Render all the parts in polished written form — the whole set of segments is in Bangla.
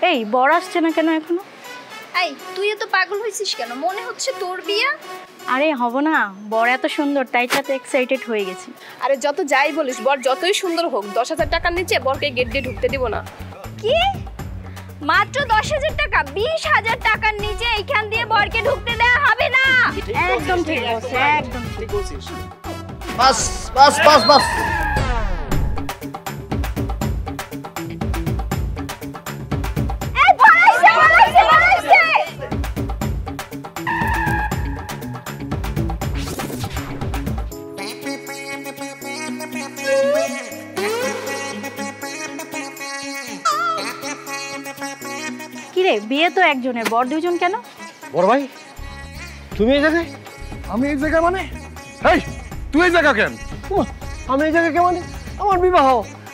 এই বর আসছে না কেন এখনো? এই তুই এত পাগল হয়েছিস কেন? মনে হচ্ছে তোর বিয়া। আরে হব না, বর এত সুন্দর তাই তো এক্সাইটেড হয়ে গেছি। আরে যত যাই বলিস, বর যতই সুন্দর হোক 10,000 টাকার নিচে বরকে গেট দিয়ে ঢুকতে দিব না। কি? মাত্র 10,000 টাকা? 20,000 টাকার নিচে এইখান দিয়ে বরকে ঢুকতে দেওয়া হবে না। একদম ঠিক বলছিস, একদম ঠিক বলছিস। বাস বাস বাস বাস। এই বলাইছে বলাইছে বলাইছে। কিরে বিয়ে তো একজনের, বর দুজন কেন? বড় ভাই তুমি এই জায়গায়? আমি এই জায়গায় মানে? এই তুই এই জায়গা কেন? আমি এই জায়গায় কেমন? আমার বিবাহ,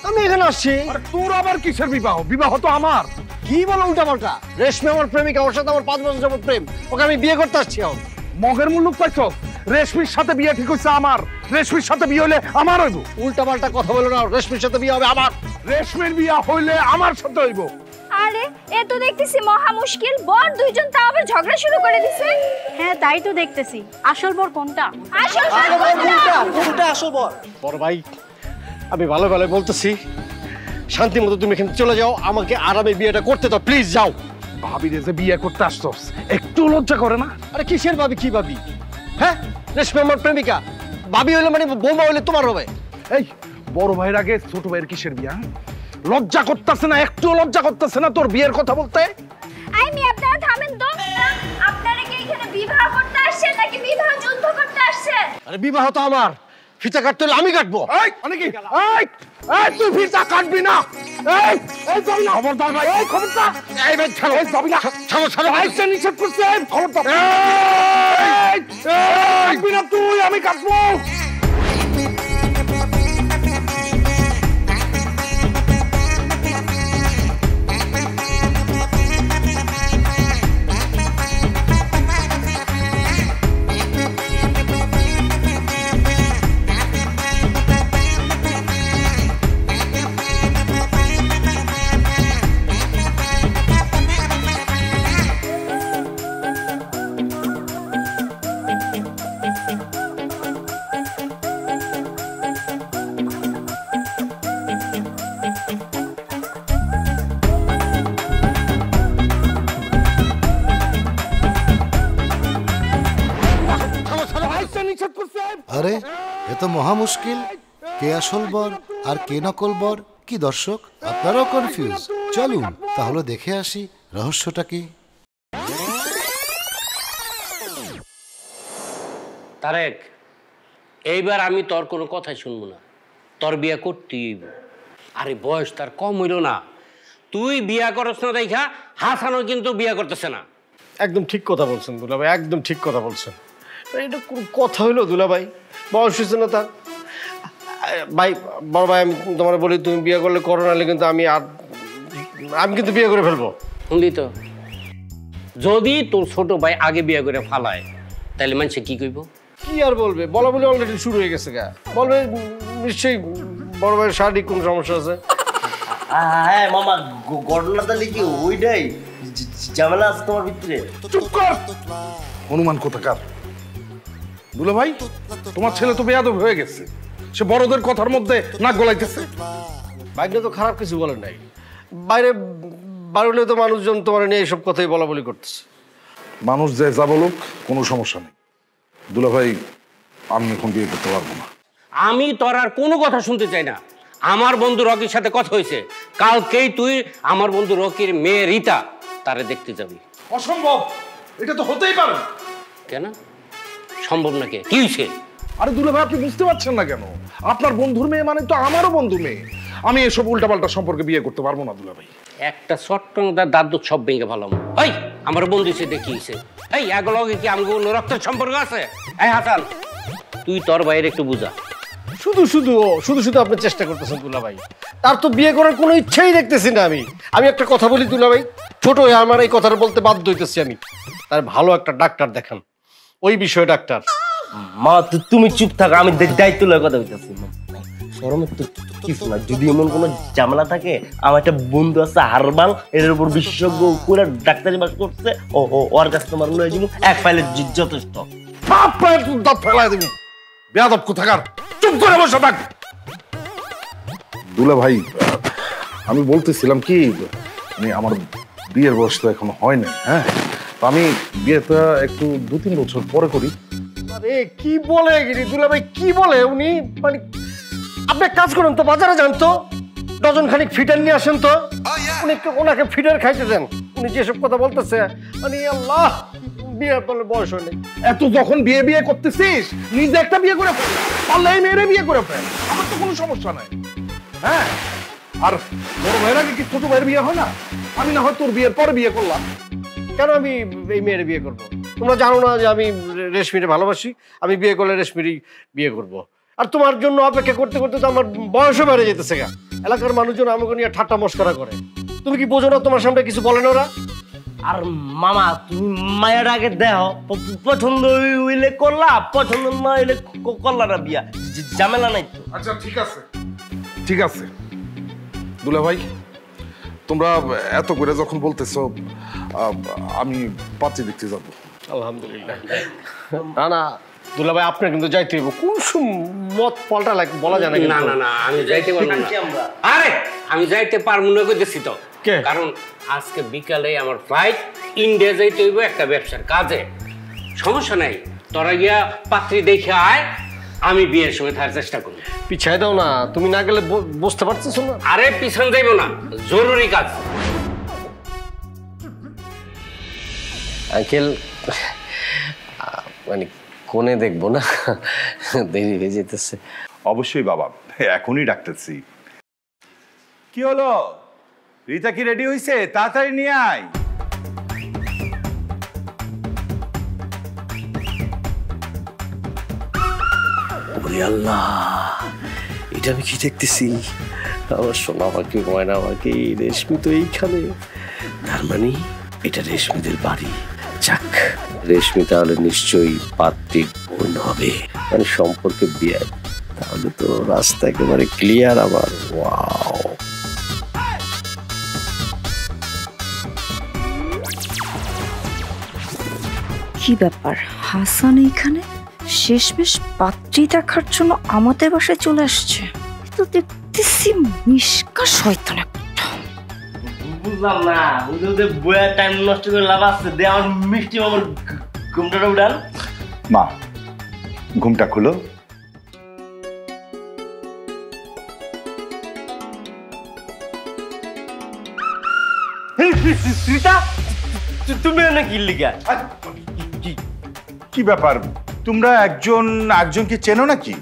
আমি এখানে আসছি। আরে তোর আবার কিসের বিবাহ? বিবাহ তো আমার। কি বলো উল্টা পাল্টা? রেশমি আমার প্রেমিকা, ওর সাথে আমার 5 বছর যাবত প্রেম, ওকে আমি বিয়ে করতে আসছি। এখন মগের মুল্লুক পাইছো? রেশমির সাথে বিয়ে ঠিক হইছে আমার। রেশমির সাথে বিয়ে হইলে আমার হইব। উল্টা পাল্টা কথা বলো না, রেশমির সাথে বিয়ে হবে আমার। রেশমির বিয়ে হইলে আমার সাথে হইব। আরে এ তো দেখতেছি মহা মুশকিল। বর দুইজন তাও আবার ঝগড়া শুরু করে দিছে। হ্যাঁ তাই তো দেখতেছি। আসল বর কোনটা? আসল বর কোনটা আসল বর? বড় ভাই আমি ভালো ভালো বলতেছি, শান্তি মতো তুমি এখানে চলে যাও, আমাকে আরামে বিয়েটা করতে দাও প্লিজ। যাও। ভাবি রে যে বিয়ে করতে আসছস, একটু লজ্জা করে না? আরে কিসের ভাবি? কি ভাবি? হ্যাঁ রেশমি আমার প্রেমিকা, ভাবি হইলে মানে বৌমা হইলে তোমার হবে। এই বড় ভাইয়ের আগে ছোট ভাইয়ের কিসের বিয়া? লজ্জা করতেছে না? একটু লজ্জা করতেছে না তোর বিয়ের কথা বলতে? আমি আপনারা থামেন তো। আপনারা কি এখানে বিবাহ করতে আসছেন নাকি বিবাহ যুদ্ধ করতে আসছেন? আরে বিবাহ তো আমার, ফিতা কাটতে হলে আমি কাটবো। এই অনেক এই এই তুই ফিরতা কাটবি না। এই এই যাবি না। খবরদার ভাই, এই খবরদার। এই ভাই ছাড়ো, এই যাবি না। ছাড়ো ছাড়ো। আইসা নিষেধ করছে, খবরদার। এই কাটবি না তুই, আমি কাটবো। আরে এ তো মহা মুশকিল, কে আসল বর আর কে নকল বর? কি দর্শক আপনারাও কনফিউজ? চলুন তাহলে দেখে আসি রহস্যটা কি। তারেক, এইবার আমি তোর কোনো কথাই শুনবো না। তোর বিয়া করতেই হইব। আরে বয়স তার কম হইল না। তুই বিয়া করছ না দেখা হাসানও কিন্তু বিয়া করতেছে না। একদম ঠিক কথা বলছেন দুলাভাই, একদম ঠিক কথা বলছেন। এটা কোন কথা হইলো দুলাভাই? বয়স হয়েছে না তার? ভাই বড় ভাই আমি তোমার বলি, তুমি বিয়ে করলে করো, নাহলে কিন্তু আমি কিন্তু বিয়ে করে ফেলবো। শুনলি তো, যদি তোর ছোট ভাই আগে বিয়ে করে ফালায় তাহলে মানুষে কি কইব? কি আর বলবে? বলা বলে অলরেডি শুরু হয়ে গেছে গা। বলবে নিশ্চয়ই বড় ভাইয়ের শারীরিক কোন সমস্যা আছে। হ্যাঁ মামা, ঘটনা তাহলে কি ওইটাই? ঝামেলা আছে তোমার ভিতরে? চুপ কর হনুমান কোথাকার। দুলা ভাই তোমার ছেলে তো বেয়াদব হয়ে গেছে, সে বড়দের কথার মধ্যে নাক গলাইতেছে। ভাগ্য তো খারাপ কিছু বলে নাই, বাইরে বাড়লে তো মানুষজন তোমার নিয়ে এইসব কথাই বলা বলি করতেছে। মানুষ যে যা বলুক কোনো সমস্যা নেই দুলা ভাই, আমি এখন বিয়ে করতে পারবো না। আমি তোর আর কোনো কথা শুনতে চাই না। আমার বন্ধু রকির সাথে কথা হয়েছে, কালকেই তুই আমার বন্ধু রকির মেয়ে রীতা তারে দেখতে যাবি। অসম্ভব, এটা তো হতেই পারে না। কেন সম্ভব নাকি? কি হয়েছে? আরে দুলা ভাই আপনি বুঝতে পারছেন না কেন? আপনার বন্ধুর মেয়ে মানে তো আমারও বন্ধু মেয়ে। আমি এসব উল্টাপাল্টা সম্পর্কে বিয়ে করতে পারবো না দুলা ভাই। একটা চট্টংদার দাঁত সব ভেঙে ফেলাম। এই আমার বন্ধু সে দেখিয়েছে, এই এগুলোকে কি আমাকে অন্য রক্তের সম্পর্ক আছে? এই হাসান, তুই তোর বাইরে একটু বুঝা। শুধু শুধু আপনি চেষ্টা করতেছেন দুলা ভাই, তার তো বিয়ে করার কোনো ইচ্ছাই দেখতেছি না। আমি একটা কথা বলি দুলা ভাই, ছোট হয়ে আমার এই কথাটা বলতে বাধ্য হইতেছি আমি। তার ভালো একটা ডাক্তার দেখান, ওই বিষয়ে ডাক্তার। মা তুমি চুপ থাকো, আমি দায়িত্ব লয়ে কথা বলতেছি। শরমের তো কিছু না। যদি এমন কোনো ঝামেলা থাকে, আমার একটা বন্ধু আছে হারবাল, এর উপর বিশেষজ্ঞ করে ডাক্তারি বাস করছে, ওর কাছে তোমার লয়ে দিব, এক ফাইলে যথেষ্ট। ফেলাই দিবি বেয়াদব কোথাকার, চুপ করে বসে থাক। দুলা ভাই, আমি বলতেছিলাম কি, মানে আমার বিয়ের বয়স তো এখনো হয় নাই। হ্যাঁ, তো আমি বিয়েটা একটু 2-3 বছর পরে করি। আরে কি বলে দুলা ভাই, কি বলে উনি? মানে আপনি এক কাজ করুন তো, বাজারে যান তো, ডজন খানিক ফিটার নিয়ে আসেন তো, ওনাকে ফিটার খাইতে দেন। উনি যেসব কথা বলতেছে, মানে আল্লাহ, বিয়ে বলে বয়স হয়নি। এত যখন বিয়ে বিয়ে করতেছিস, নিজে একটা বিয়ে করে ফেল, পারলে এই মেয়েরে বিয়ে করে ফেল, আমার তো কোনো সমস্যা নাই। হ্যাঁ, আর বড় ভাইয়ের আগে কি ছোট ভাইয়ের বিয়ে হয় না? আমি না হয় তোর বিয়ের পরে বিয়ে করলাম। কেন আমি এই মেয়ের বিয়ে করব? তোমরা জানো না যে আমি রেশমিরে ভালোবাসি? আমি বিয়ে করলে রেশমিরই বিয়ে করব। আর তোমার জন্য অপেক্ষা করতে করতে তো আমার বয়সও বেড়ে যেতেছে গা। এলাকার মানুষজন আমাকে নিয়ে ঠাট্টা মস্করা করে। তুমি কি বোঝো না? তোমার সামনে কিছু বলে না ওরা? আর মামা, তুমি মায়ের আগে দেহ, পছন্দ হইলে করলা, পছন্দ না হইলে করলা না বিয়া, ঝামেলা নাই তো। আচ্ছা ঠিক আছে, ঠিক আছে দুলা ভাই, তোমরা এত করে যখন বলতেছো, আমি পাত্রী দেখতে যাব। আলহামদুলিল্লাহ। না না দুলা ভাই, আপনার কিন্তু যাইতে হইব। কোন মত পাল্টা বলা যায় না। না না না, আমি যাইতে পারবো না। আরে আমি যাইতে পারবো না কইতেছি তো, কারণ আজকে বিকালে আমার ফ্লাইট, ইন্ডিয়া যাইতে হইব একটা ব্যবসার কাজে। সমস্যা নাই, তোরা গিয়া পাত্রী দেখে আয়, আমি বিয়ের সময় থাকার চেষ্টা করি। পিছাই দাও না, তুমি না গেলে বুঝতে পারতেছো না। আরে পিছন যাইব না, জরুরি কাজ। আঙ্কেল, মানে কোনে দেখবো না, দেরি হয়ে যেতেছে। অবশ্যই বাবা, এখনই ডাকতেছি। কি হলো, রিতা কি রেডি হইছে? তাড়াতাড়ি নিয়ে আয়। ওরে আল্লাহ, এটা আমি কি দেখতেছি? আমার সোনা আমাকে, ময়না আমাকে, রেশমি তো এইখানে। তার মানে এটা রেশমিদের বাড়ি। যাক, রেশমি তাহলে নিশ্চয়ই পাত্রীর বোন হবে, মানে সম্পর্কে বিয়ে। তাহলে তো রাস্তা একেবারে ক্লিয়ার আমার। ওয়াও, কি ব্যাপার, হাসান এইখানে শেষমেশ পাত্রী দেখার জন্য আমাদের বাসায় চলে আসছে? তো দেখতেছি মিশকা শয়তান একটা। বুঝলাম না, ওদের বইয়ের টাইম নষ্ট করে লাভ আছে। দে আমার মিষ্টি আমার ঘুমটা উড়ান। মা, ঘুমটা খুলো। রিতা, তুমি না কি লিখা? কি ব্যাপার, তোমরা একজনকে চেনো নাকি?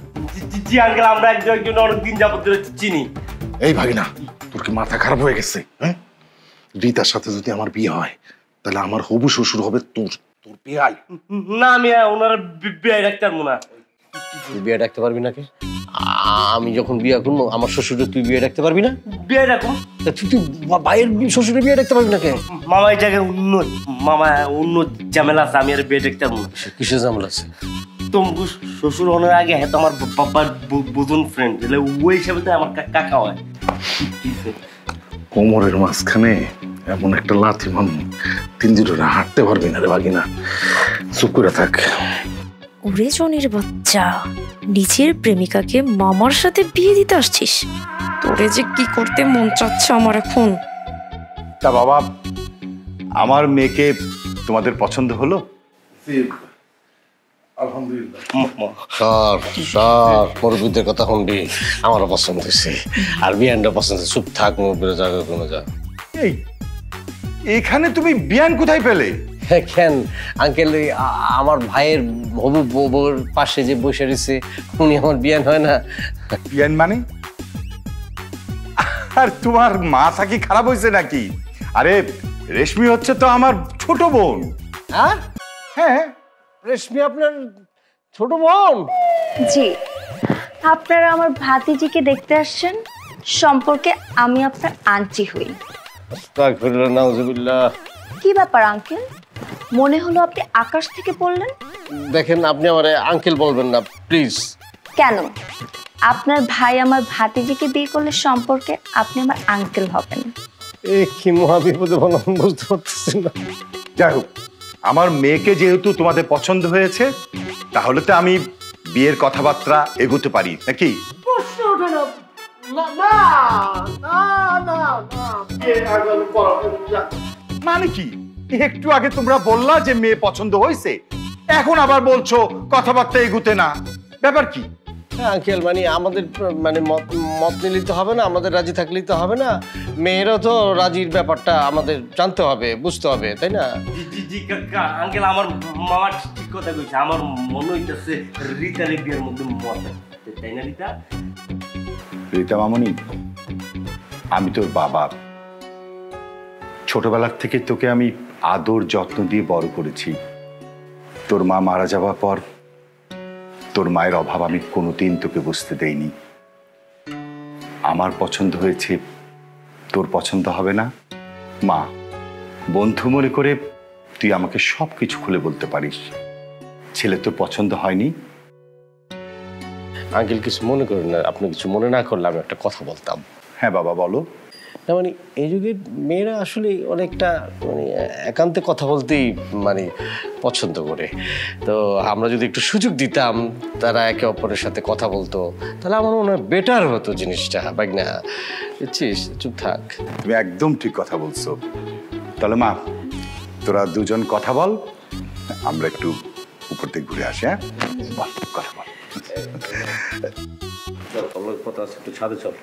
জি আঙ্কেল, আমরা একজন অনেকদিন যাবত ধরে চিনি। এই ভাগিনা, তোর কি মাথা খারাপ হয়ে গেছে? হ্যাঁ, রিতার সাথে যদি আমার বিয়ে হয়, তাহলে আমার হবু শ্বশুর হবে তোর বিয়াই। না, আমি ওনার বিয়ে রাখতে পারবো না। তুই বিয়ে ডাকতে পারবি নাকি? আমি যখন বিয়ে করবো আমার শ্বশুরে তুই বিয়ে ডাকতে পারবি না? বিয়ে রাখুন। তুই ভাইয়ের শ্বশুরে বিয়ে ডাকতে পারবি নাকি? মামা এই জায়গায় অন্য ঝামেলা আছে, আমি আর বিয়ে রাখতে পারবো না। কিসের ঝামেলা আছে? তোমার শ্বশুর হওয়ার আগে হ্যাঁ, তোমার বাবার বুঝুন ফ্রেন্ড, ওই হিসাবে তো আমার কাকা হয়। কোমরের মাঝখানে এমন একটা লাথি মান, 3 দিন ধরে হাঁটতে পারবি না রে ভাগিনা। চুপ করে থাক। ওরে জনির বাচ্চা, নিজের প্রেমিকাকে মামার সাথে বিয়ে দিতে আসছিস? তোরে যে কি করতে মন চাচ্ছে আমার এখন। তা বাবা, আমার মেয়েকে তোমাদের পছন্দ হলো? আলহামদুলিল্লাহ। মুরব্বীদের কথা শুনবি, আমারও পছন্দ হয়েছে। আর বিয়ানটা পছন্দ। চুপ থাক, মুরব্বীর জায়গায় কোনো যা। এই এখানে তুমি বিয়ান কোথায় পেলে? কেন আঙ্কেল, আমার ভাইয়ের হবু বউর পাশে যে বসে রয়েছে, উনি আমার বিয়ান হয় না? বিয়ান মানে? আর তোমার মাথা কি খারাপ হয়েছে নাকি? আরে রেশমি হচ্ছে তো আমার ছোট বোন। হ্যাঁ, রেশমি আপনার ছোট বোন? জি, আপনারা আমার ভাতিজিকে দেখতে আসছেন, সম্পর্কে আমি আপনার আন্টি হই। আস্তাগফিরুল্লাহ, নাউজুবিল্লাহ। কি ব্যাপার আঙ্কেল, মনে হলো আপনি আকাশ থেকে পড়লেন? দেখেন, আপনি আমার আঙ্কেল বলবেন না প্লিজ। কেন? আপনার ভাই আমার ভাতিজিকে বিয়ে করলে সম্পর্কে আপনি আমার আঙ্কেল হবেন। এ কি মহাবিপদে বলো, বুঝতে পারতেছি না। যাই হোক, আমার মেয়েকে যেহেতু তোমাদের পছন্দ হয়েছে, তাহলে তো আমি বিয়ের কথাবার্তা এগোতে পারি নাকি? মানে কি, একটু আগে তোমরা বললা যে মেয়ে পছন্দ হয়েছে, এখন আবার বলছো কথাবার্তা এগুতে না, ব্যাপার কি? হ্যাঁ আঙ্কেল, মানে আমাদের মানে মত নিলেই তো হবে না, আমাদের রাজি থাকলেই তো হবে না। মেয়েরও তো রাজির ব্যাপারটা আমাদের জানতে হবে, বুঝতে হবে, তাই না? জি কাকা, আঙ্কেল আমার মামা ঠিক কথা কইছে। আমার মনে হইতেছে রিতার বিয়ের মধ্যে মত আছে, তাই না রিতা? রীতা মামনি, আমি তোর বাবা। ছোটবেলার থেকে তোকে আমি আদর যত্ন দিয়ে বড় করেছি। তোর মা মারা যাওয়ার পর তোর মায়ের অভাব আমি কোনোদিন তোকে বুঝতে দেইনি। আমার পছন্দ হয়েছে, তোর পছন্দ হবে না? মা, বন্ধু মনে করে তুই আমাকে সব কিছু খুলে বলতে পারিস। ছেলে তোর পছন্দ হয়নি? আঙ্কেল কিছু মনে করেন না, আপনি কিছু মনে না করলে আমি একটা কথা বলতাম। হ্যাঁ বাবা বলো। না মানে এই যুগের মেয়েরা আসলে অনেকটা মানে একান্তে কথা বলতেই মানে পছন্দ করে। তো আমরা যদি একটু সুযোগ দিতাম, তারা একে অপরের সাথে কথা বলতো, তাহলে আমার মনে হয় বেটার হতো জিনিসটা। বাক না, বুঝছিস? চুপ থাক। তুমি একদম ঠিক কথা বলছো। তাহলে মা, তোরা দুজন কথা বল, আমরা একটু উপর থেকে ঘুরে আসি। হ্যাঁ বল, কথা বল। কথা আছে, একটু ছাদে চল।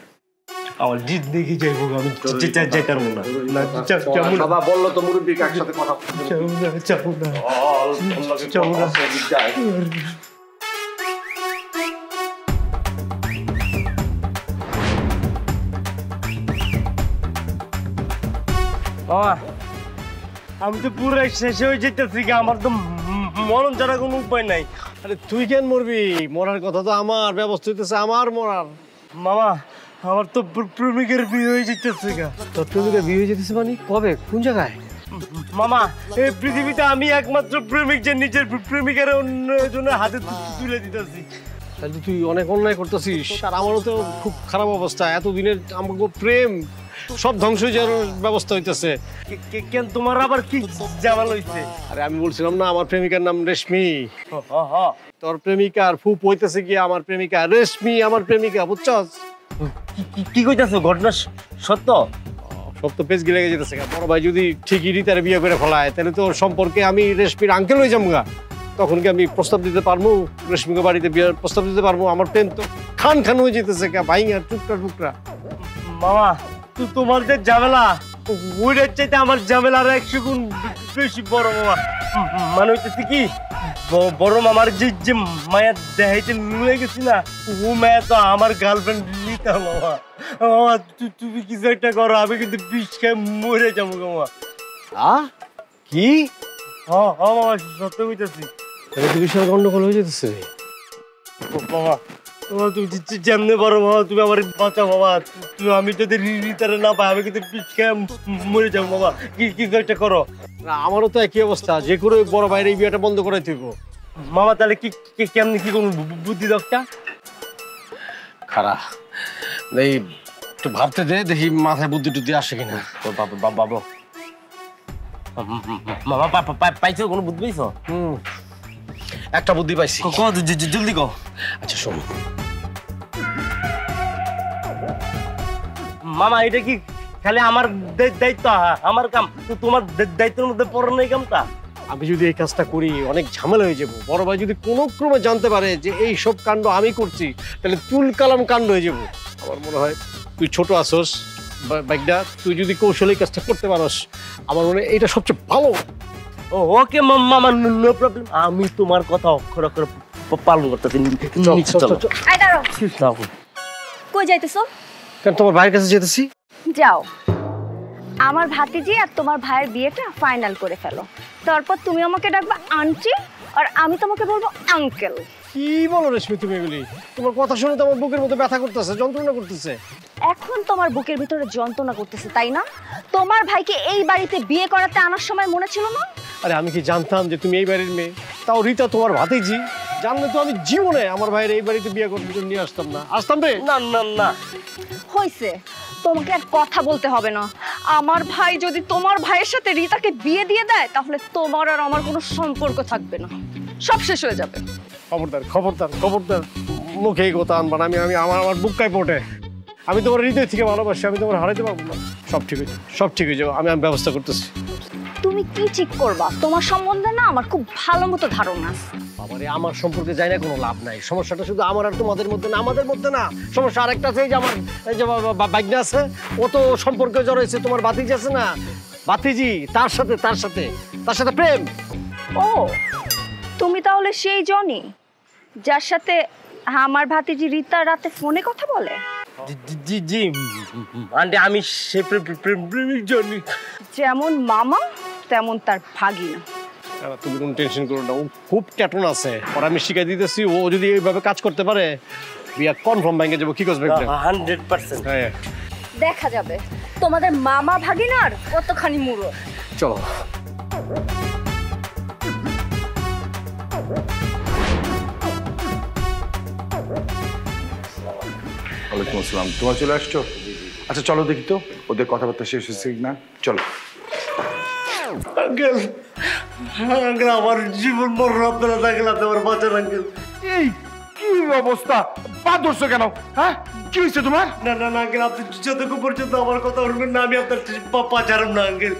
আমার জিন্দেগি যাইবো, আমি যাইতাম না। বাবা বললো তো মুরব্বীকে একসাথে কথা মামা, আমি তো পুরো শেষ হয়ে যেতেছি, আমার তো মরণ ছাড়া কোনো উপায় নাই। আরে তুই কেন মরবি? মরার কথা তো আমার, ব্যবস্থা হইতেছে আমার মরার। মামা, আমার তো প্রেমিকের বিয়ে হয়ে যেতেছে। তোর প্রেমিকের বিয়ে হয়ে যেতেছে মানে কবে, কোন জায়গায়? মামা, এই পৃথিবীতে আমি একমাত্র প্রেমিক যে নিজের প্রেমিকার অন্যজনের হাতে তুলে দিতেছি। তাহলে তুই অনেক অন্যায় করতেছিস। আর আমারও তো খুব খারাপ অবস্থা, এতদিনের আমাকে প্রেম সব ধ্বংস হয়ে যাওয়ার ব্যবস্থা হইতেছে। কেন, তোমার আবার কি জামাল হইছে? আরে আমি বলছিলাম না, আমার প্রেমিকার নাম রেশমি। তোর প্রেমিকার ফুপ হইতেছে কি আমার প্রেমিকা রেশমি, আমার প্রেমিকা, বুঝছস? কি কইতাছো? ঘটনা সত্য? সত্য পেজ গিলে যেতেছে। বড় ভাই যদি ঠিকই রিতারে বিয়ে করে ফেলায়, তাহলে তো সম্পর্কে আমি রেশমির আঙ্কেল হয়ে যাবো। তখন কি আমি প্রস্তাব দিতে পারবো? রেশমিকে বাড়িতে বিয়ের প্রস্তাব দিতে পারবো? আমার প্রেম তো খান খান হয়ে যেতেছে, ভাইঙ্গা টুকরা টুকরা। মামা, তোমার যে ঝামেলা, ওইটার চাইতে আমার ঝামেলা আর 100 গুণ বেশি বড়। মামা মানে হইতেছে কি, বড় মামার যে মায়া দেখাইতে লুয়ে গেছি না, ও মায়া তো আমার গার্লফ্রেন্ড নিতে। মামা মামা, তুমি কিছু একটা করো, আমি কিন্তু বিষ খেয়ে মরে যাবো। মামা কি? হ্যাঁ মামা, সত্য হইতেছি। বিশাল গন্ডগোল হয়ে যেতেছে। মামা, তুমি যেমনি বড় মামা, তুমি আমার বাঁচাও বাবা। তুমি, আমি যদি রিতারে না পাই, আমি কিন্তু বিষ খেয়ে মরে যাবো। বাবা কিছু একটা করো। আমারও তো একই অবস্থা, যে করে বড় ভাইয়ের এই বিয়েটা বন্ধ করাই থাকবো। মামা তাহলে কি কেমনি কি কোন বুদ্ধি দরকার? খারাপ এই একটু ভাবতে দে, দেখি মাথায় বুদ্ধি টুদ্ধি আসে কিনা। বাবা মামা, পাইছো কোনো বুদ্ধি পাইছো? একটা বুদ্ধি পাইছি। জলদি কো। আচ্ছা শোন মামা, এটা কি খালি আমার দায়িত্ব, আমার কাম? তোমার দায়িত্বের মধ্যে পড়ে না এই কামটা? আমি যদি এই কাজটা করি অনেক ঝামেলা হয়ে যাবো। বড় ভাই যদি কোনো ক্রমে জানতে পারে যে এই সব কাণ্ড আমি করছি, তাহলে তুল কালাম কাণ্ড হয়ে যাবো। আমার মনে হয় তুই ছোট আসোস বাইকটা, তুই যদি কৌশলী কাজটা করতে পারস, আমার মনে হয় এটা সবচেয়ে ভালো। ওকে মামা, নো প্রবলেম। আমি তোমার কথা অক্ষর অক্ষর পালন করতেছি। কই যাইতেছো? কেন, তোমার ভাইয়ের কাছে যেতেছি। যাও, আমার ভাতিজি আর তোমার ভাইয়ের বিয়েটা ফাইনাল করে ফেলো। তারপর তুমি আমাকে ডাকবে আন্টি, আর আমি তোমাকে বলবো আঙ্কেল। কি বলো রেশমি তুমি এগুলি? তোমার কথা শুনে তো আমার বুকের মধ্যে ব্যথা করতেছে, যন্ত্রণা করতেছে। এখন তোমার বুকের ভিতরে যন্ত্রণা করতেছে, তাই না? তোমার ভাইকে এই বাড়িতে বিয়ে করাতে আনার সময় মনে ছিল না? আরে আমি কি জানতাম যে তুমি এই বাড়ির মেয়ে? তাও রিতা তোমার ভাতিজি, জানলে তো আমি জীবনে আমার ভাইয়ের এই বাড়িতে বিয়ে করার জন্য নিয়ে আসতাম না। আসতাম রে? না না না, হয়েছে, তোমাকে আর কথা বলতে হবে না। আমার ভাই যদি তোমার ভাইয়ের সাথে রিতাকে বিয়ে দিয়ে দেয় তাহলে তোমার আর আমার কোনো সম্পর্ক থাকবে না, সব শেষ হয়ে যাবে। খবরদার খবরদার খবরদার, মুখে এই কথা আনবা না। আমি আমার বুকটাই পড়ে। আমি তোমার হৃদয় থেকে ভালোবাসি, আমি তোমার হারাইতে পারবো না। সব ঠিক হয়ে যাবে, সব ঠিক হয়ে যাবে। আমি ব্যবস্থা করতেছি। তুমি কি ঠিক করবা? তোমার সম্বন্ধে না আমার খুব ভালো মতো ধারণা আছে। বাবারে, আমার সম্পর্কে যাই না কোনো লাভ নাই। সমস্যাটা শুধু আমার আর তোমাদের মধ্যে না, আমাদের মধ্যে না। সমস্যা আরেকটা আছে, এই যে আমার এই যে বাইকনা আছে, ও তো সম্পর্কে জড়াইছে। তোমার বাতিজি আছে না, বাতিজি, তার সাথে প্রেম। ও, তুমি তাহলে সেই জনি যার সাথে আমার ভাতিজি রিতা রাতে ফোনে কথা বলে? জি জি আন্টি, আমি সে প্রেমিক জনি। যেমন মামা তেমন তার ভাগিনা। তুমি কোনো টেনশন করো না, ও খুব ট্যাটন আছে। ওর আমি শিখাই দিতেছি, ও যদি এইভাবে কাজ করতে পারে বিয়া কনফার্ম ভেঙে যাবো। কি করবে? 100%। হ্যাঁ, দেখা যাবে তোমাদের মামা ভাগিনার কতখানি মুরো। চলো। ওয়ালাইকুম আসসালাম। তোমরা চলে আসছো? আচ্ছা চলো দেখি তো ওদের কথাবার্তা শেষ হয়েছে কিনা। চলো। আঙ্কেল, আঙ্কেল, আমার জীবন মরণ আপনারা থাকলে তোমার বাঁচান আঙ্কেল। এই কি অবস্থা? পা ধরছো কেন? হ্যাঁ, কি হয়েছে তোমার? না না না আঙ্কেল, আপনি যতক্ষণ পর্যন্ত আমার কথা শুনবেন না আমি আপনার পা ছাড়ব না আঙ্কেল।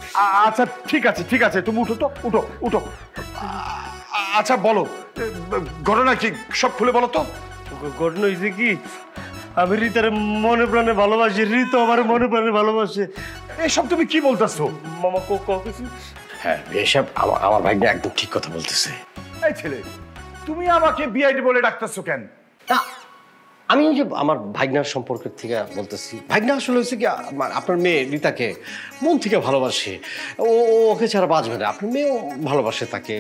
আচ্ছা ঠিক আছে, তুমি উঠো তো, উঠো। আচ্ছা বলো, ঘটনা কি সব খুলে বলো তো। ঘটনা হয়েছে কি, আমি রিতার মনে প্রাণে ভালোবাসি, রিতা আমার মনে প্রাণে ভালোবাসে। এসব তুমি কি বলতেছো? মামা কিছু। হ্যাঁ, এসব আমার ভাইটা একদম ঠিক কথা বলতেছে। এই ছেলে, তুমি আমাকে বিআইডি বলে ডাকতেছো কেন? আমি যে আমার ভাগনার সম্পর্কের থেকে বলতেছি। ভাগনা আসলে হচ্ছে কি, আপনার মেয়ে রিতাকে মন থেকে ভালোবাসে। ওকে ছাড়া বাঁচবে না। আপনার মেয়েও ভালোবাসে তাকে।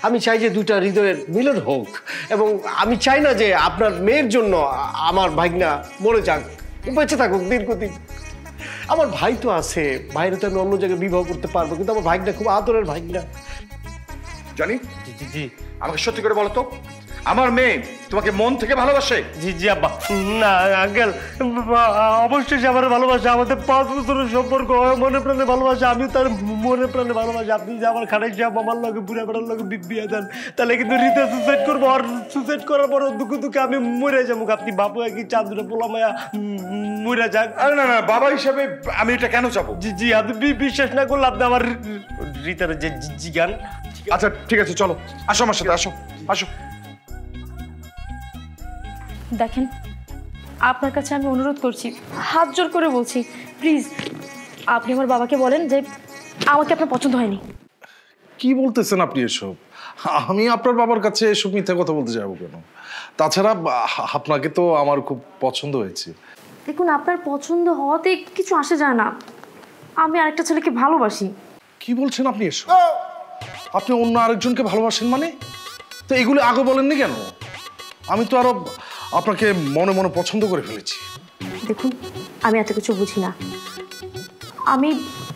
আমি চাই যে দুইটা হৃদয়ের মিলন হোক, এবং আমি চাই না যে আপনার মেয়ের জন্য আমার ভাগনা মরে যাক, বেঁচে থাকুক দীর্ঘদিন। আমার ভাই তো আছে, ভাইরে তো আমি অন্য জায়গায় বিবাহ করতে পারবো, কিন্তু আমার ভাগনা খুব আদরের ভাগনা। জানি জি, আমাকে সত্যি করে বলো তো, আমার মেয়ে তোমাকে মন থেকে ভালোবাসে? জি আব্বা। না আঙ্কেল, অবশ্যই সে আমার ভালোবাসে। আমাদের 5 বছরের সম্পর্ক, মনে প্রাণে ভালোবাসে। আমি তার মনে প্রাণে ভালোবাসি। আপনি যে আমার খারাপ সাহেব আমার লগে বুড়া বেড়ার লগে বিয়ে দেন, তাহলে কিন্তু রিতা সুসাইড করবো। আর সুসাইড করার পর দুঃখে আমি মরে যাবো। আপনি বাবু কি চাঁদুরে পোলা মায়া মরে যাক? আরে না, বাবা হিসাবে আমি এটা কেন চাবো? জি, আপনি বিশ্বাস না করলে আপনি আমার রিতার যে জিগান। আচ্ছা ঠিক আছে, চলো, আসো আমার সাথে, আসো। দেখেন, আপনার কাছে আমি অনুরোধ করছি, হাত জোর করে বলছি, প্লিজ আপনি আমার বাবাকে বলেন যে আমাকে আপনার পছন্দ হয়নি। কি বলতেছেন আপনি এসব? আমি আপনার বাবার কাছে এসব মিথ্যা কথা বলতে যাবো কেন? তাছাড়া আপনাকে তো আমার খুব পছন্দ হয়েছে। দেখুন, আপনার পছন্দ হওয়াতে কিছু আসে যায় না। আমি আরেকটা ছেলেকে ভালোবাসি। কি বলছেন আপনি এসব? আপনি অন্য আরেকজনকে ভালোবাসেন মানে? তো এগুলো আগে বলেননি কেন? আমি তো আরো আপনাকে মনে মনে পছন্দ করে ফেলেছি। দেখুন, আমি এত কিছু বুঝি না। আমি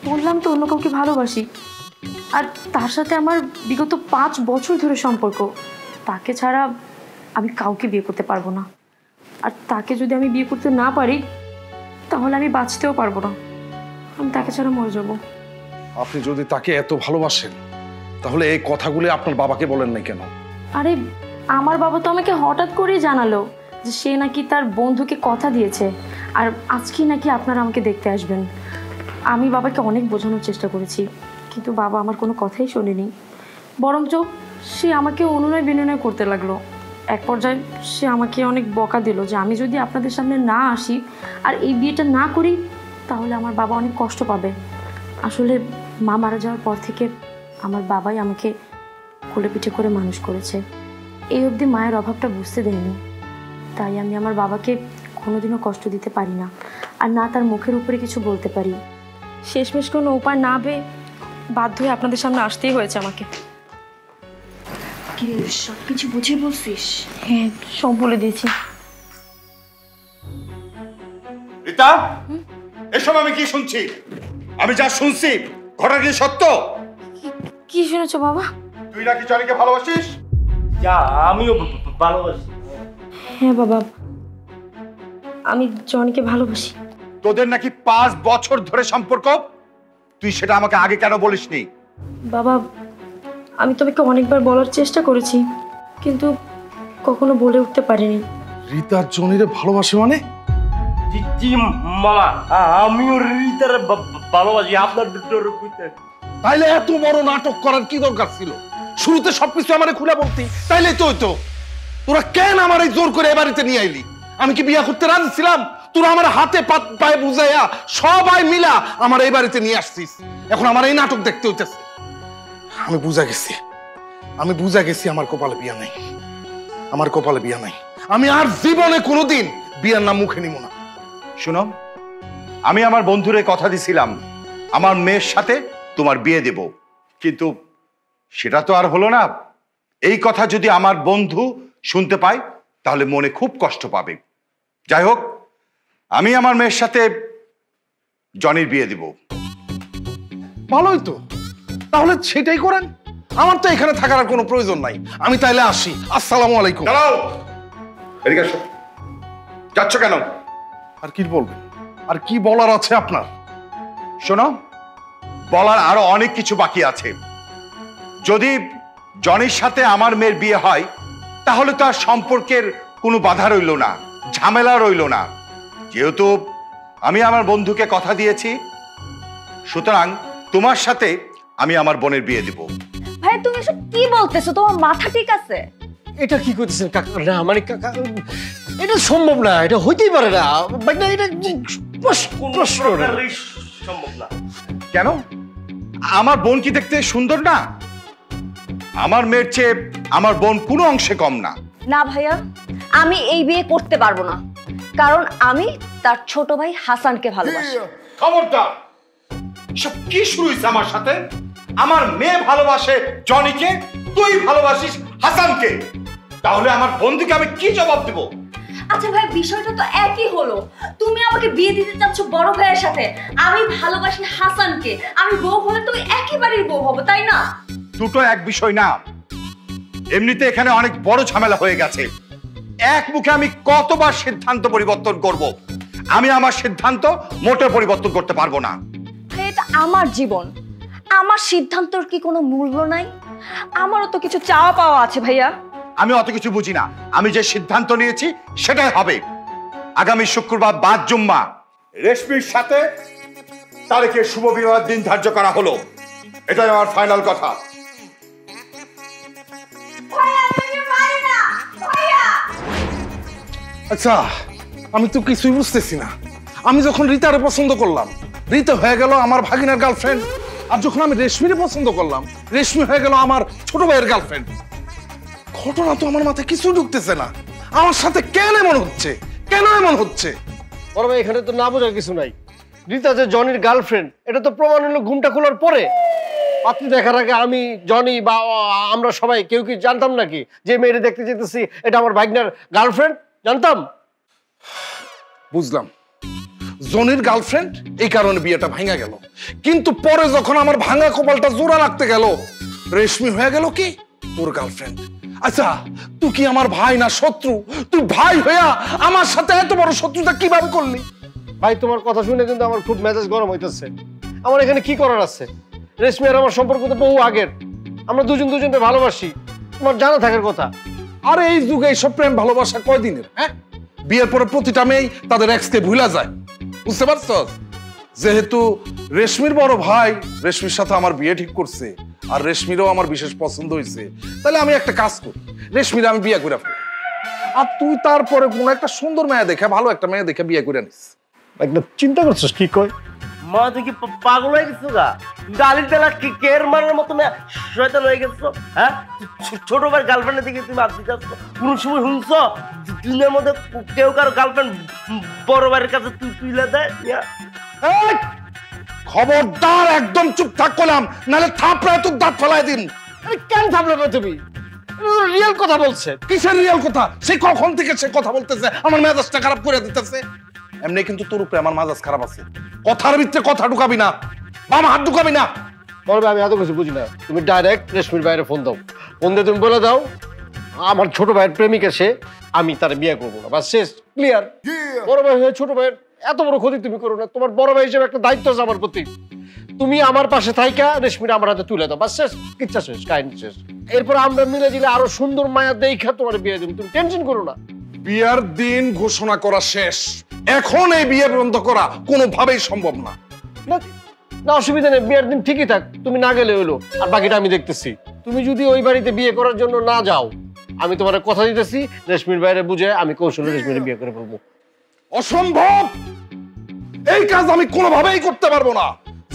বললাম তো অন্য কাউকে ভালোবাসি, আর তার সাথে আমার বিগত 5 বছর ধরে সম্পর্ক। তাকে ছাড়া আমি কাউকে বিয়ে করতে পারবো না। আর তাকে যদি আমি বিয়ে করতে না পারি তাহলে আমি বাঁচতেও পারবো না। আমি তাকে ছাড়া মরে যাবো। আপনি যদি তাকে এত ভালোবাসেন তাহলে এই কথাগুলি আপনার বাবাকে বলেন নাই কেন? আরে আমার বাবা তো আমাকে হঠাৎ করেই জানালো যে সে নাকি তার বন্ধুকে কথা দিয়েছে, আর আজকেই নাকি আপনারা আমাকে দেখতে আসবেন। আমি বাবাকে অনেক বোঝানোর চেষ্টা করেছি, কিন্তু বাবা আমার কোনো কথাই শোনেনি। বরঞ্চ সে আমাকে অনুনয় বিনয় করতে লাগলো। এক পর্যায়ে সে আমাকে অনেক বকা দিল যে আমি যদি আপনাদের সামনে না আসি আর এই বিয়েটা না করি তাহলে আমার বাবা অনেক কষ্ট পাবে। আসলে মা মারা যাওয়ার পর থেকে আমার বাবাই আমাকে কোলে পিঠে করে মানুষ করেছে। এই অবধি মায়ের অভাবটা বুঝতে দেয়নি। তাই আমি আমার বাবাকে কোনোদিনও কষ্ট দিতে পারি না, আর না তার মুখের উপরে কিছু বলতে পারি। শেষমেশ কোনো উপায় না পেয়ে বাধ্য হয়ে আপনাদের সামনে আসতেই হয়েছে আমাকে। সব কিছু বুঝিয়ে বলছিস? হ্যাঁ, সব বলে দিয়েছি। রিতা, এসব আমি কি শুনছি? আমি যা শুনছি ঘটনা কি সত্য? কি শুনেছো বাবা? তুই নাকি জনিকে ভালোবাসিস? যা, আমিও ভালোবাসি। হ্যাঁ বাবা, আমি জনিকে ভালোবাসি। তোদের নাকি 5 বছর ধরে সম্পর্ক, তুই সেটা আমাকে আগে কেন বলিসনি? বাবা, আমি তোমাকে অনেকবার বলার চেষ্টা করেছি, কিন্তু কখনো বলে উঠতে পারিনি। রিতার জনিরে ভালোবাসে মানে? জি মামা, আমিও রিতার ভালোবাসি। আপনার তাইলে এত বড় নাটক করার কি দরকার ছিল? শুরুতে সবকিছু আমারে খুলে বলতি, তাইলে তো হইতো। তোরা কেন আমার এই জোর করে এ বাড়িতে নিয়ে আইলি? আমি কি বিয়া করতে রাজি ছিলাম? তোরা আমার হাতে পায়ে বুঝাইয়া সবাই মিলা আমার এই বাড়িতে নিয়ে আসছিস। এখন আমার এই নাটক দেখতে হইতেছে। আমি বুঝা গেছি আমার কপালে বিয়া নাই। আমার কপালে বিয়া নাই। আমি আর জীবনে কোনোদিন বিয়ার নাম মুখে নিব না। শুনো, আমি আমার বন্ধুরে কথা দিছিলাম আমার মেয়ের সাথে তোমার বিয়ে দেব, কিন্তু সেটা তো আর হলো না। এই কথা যদি আমার বন্ধু শুনতে পায় তাহলে মনে খুব কষ্ট পাবে। যাই হোক, আমি আমার মেয়ের সাথে জনির বিয়ে দেব। ভালোই তো, তাহলে সেটাই করেন। আমার তো এখানে থাকার আর কোনো প্রয়োজন নাই। আমি তাইলে আসি। আসসালামু আলাইকুম। দাঁড়াও, এদিকে আসো। যাচ্ছ কেন? আর কি বলবেন? আর কি বলার আছে আপনার? শোনো, বলার আরো অনেক কিছু বাকি আছে। যদি জনির সাথে আমার মেয়ের বিয়ে হয় তাহলে তো আর সম্পর্কের কোনো বাধা রইল না, ঝামেলা রইল না। যেহেতু আমি আমার বন্ধুকে কথা দিয়েছি, সুতরাং তোমার সাথে আমি আমার বোনের বিয়ে দিব। ভাই তুমি এসব কি বলতেছো? তোমার মাথা ঠিক আছে? এটা কি করতেছেন কাকা? না মানে কাকা, এটা সম্ভব না, এটা হইতেই পারে না। না, এটা প্রশ্ন না। সম্ভব না। কেন? আমার বোন কি দেখতে সুন্দর না? আমার মেয়ের চেয়ে আমার বোন কোনো অংশে কম না। না ভাইয়া, আমি এই বিয়ে করতে পারবো না, কারণ আমি তার ছোট ভাই হাসানকে ভালোবাসি। খবরদার! সব কি শুরু হয়েছে আমার সাথে? আমার মেয়ে ভালোবাসে জনিকে, তুই ভালোবাসিস হাসানকে। তাহলে আমার বন্ধুকে আমি কি জবাব দেব? আচ্ছা ভাই, বিষয়টা তো একই হলো। তুমি আমাকে বিয়ে দিতে চাচ্ছ বড় ভাইয়ের সাথে, আমি ভালোবাসি হাসানকে। আমি বউ হলে তুমি একেবারেই বউ হবো, তাই না? দুটো এক বিষয় না। এমনিতে এখানে অনেক বড় ঝামেলা হয়ে গেছে। এক মুখে আমি কতবার সিদ্ধান্ত পরিবর্তন করব? আমি আমার সিদ্ধান্ত মোটে পরিবর্তন করতে পারবো না। এটা আমার জীবন, আমার সিদ্ধান্তর কি কোনো মূল্য নাই? আমারও তো কিছু চাওয়া পাওয়া আছে ভাইয়া। আমি অত কিছু বুঝি না। আমি যে সিদ্ধান্ত নিয়েছি সেটাই হবে। আগামী শুক্রবার বাদ জুম্মা রেশমির সাথে তারিখের শুভ বিবাহের দিন ধার্য করা হলো। এটাই আমার ফাইনাল কথা। আচ্ছা, আমি তো কিছুই বুঝতেছি না। আমি যখন রিতারে পছন্দ করলাম, রিতা হয়ে গেল আমার ভাগিনার গার্লফ্রেন্ড। আর যখন আমি রেশমিরে পছন্দ করলাম, রেশমি হয়ে গেল আমার ছোট ভাইয়ের গার্লফ্রেন্ড। ঘটনা তো আমার মাথায় কিছু ঢুকতেছে না। আমার সাথে কেন এমন হচ্ছে? কেন এমন হচ্ছে? বড় ভাই, এখানে তো না বোঝার কিছু নাই। রিতা যে জনির গার্লফ্রেন্ড, এটা তো প্রমাণ হলো ঘুমটা খোলার পরে। পাত্রী দেখার আগে আমি, জনি বা আমরা সবাই কেউ কি জানতাম নাকি যে মেয়েটা দেখতে যেতেছি এটা আমার ভাগনার গার্লফ্রেন্ড? জানতাম? বুঝলাম, জনির গার্লফ্রেন্ড, এই কারণে বিয়েটা ভাঙা গেল। কিন্তু পরে যখন আমার ভাঙা কপালটা জোড়া লাগতে গেল, রেশমি হয়ে গেল কি তোর গার্লফ্রেন্ড। আচ্ছা, তুই কি আমার ভাই না শত্রু? তুই ভাই হইয়া আমার সাথে এত বড় শত্রুতা কিভাবে করলি? ভাই, তোমার কথা শুনে কিন্তু আমার খুব মেজাজ গরম হইতেছে। আমার এখানে কি করার আছে? রেশমি আর আমার সম্পর্ক তো বহু আগের। আমরা দুজনকে ভালোবাসি, তোমার জানা থাকার কথা। আর এই যুগে এইসব প্রেম ভালোবাসা কয়দিনের? হ্যাঁ, বিয়ের পরে প্রতিটা মেয়েই তাদের এক্সকে ভুলা যায়। বুঝতে পারছস? যেহেতু রেশমির বড় ভাই রেশমির সাথে আমার বিয়ে ঠিক করছে, আর রেশমিরও আমার বিশেষ পছন্দ হয়েছে, তাহলে আমি একটা কাজ করি, রেশমির আমি বিয়ে করে ফেলি। আর তুই তারপরে কোন একটা সুন্দর মেয়ে দেখে, ভালো একটা মেয়ে দেখে বিয়ে করে নিস। একদম চিন্তা করছিস কি কয়? মা, তুই কি পাগল হয়ে গেছো গা? গালির বেলা কি কের মারার মতো না শয়তান হয়ে গেছো? হ্যাঁ, ছোট ভাইয়ের গার্লফ্রেন্ডের দিকে তুমি আপ দিতে আসছো? কোন সময় শুনছো দুনিয়ার মধ্যে কেউ কারো গার্লফ্রেন্ড বড় ভাইয়ের কাছে তুলে দেয়? খবরদার, একদম চুপ থাক করলাম, নাহলে থাপড়ায় তোর দাঁত ফেলায় দিন। কেন থাপড়াবে তুমি? রিয়েল কথা বলছে। কিসের রিয়েল কথা? সে কখন থেকে সে কথা বলতেছে, আমার মেজাজটা খারাপ করে দিতেছে। এমনি কিন্তু তোর উপরে আমার মেজাজ খারাপ আছে। কথার ভিতরে কথা ঢুকাবি না, বাম হাত ঢুকাবি না। বলবে আমি এত কিছু বুঝি না। তুমি ডাইরেক্ট রেশমির বাইরে ফোন দাও। ফোন দিয়ে তুমি বলে দাও আমার ছোট ভাইয়ের প্রেমিকা সে, আমি তার বিয়ে করবো না, বাস শেষ, ক্লিয়ার। বড় ভাই হয়ে ছোট ভাইয়ের এত বড় ক্ষতি তুমি করো না। তোমার বড় ভাই হিসেবে একটা দায়িত্ব আছে আমার প্রতি। তুমি আমার পাশে থাইকা রেশমিটা আমার হাতে তুলে দাও, বাস শেষ, কিচ্ছা শেষ, কাহিনী শেষ। এরপর আমরা মিলে দিলে আরো সুন্দর মায়া দেখা তোমার বিয়ে দেবো, তুমি টেনশন করো না। বিয়ার দিন ঘোষণা করা শেষ, এখন এই বিয়ে বন্ধ করা কোনোভাবেই সম্ভব না। না অসুবিধা নেই, বিয়ের দিন ঠিকই থাক, তুমি না গেলে হইলো, আর বাকিটা আমি দেখতেছি। তুমি যদি ওই বাড়িতে বিয়ে করার জন্য না যাও, আমি তোমার কথা দিতেছি, রেশমির বাইরে বুঝে আমি কৌশলে রেশমির বিয়ে করে ফেলবো। অসম্ভব, এই কাজ আমি কোনোভাবেই করতে পারবো না।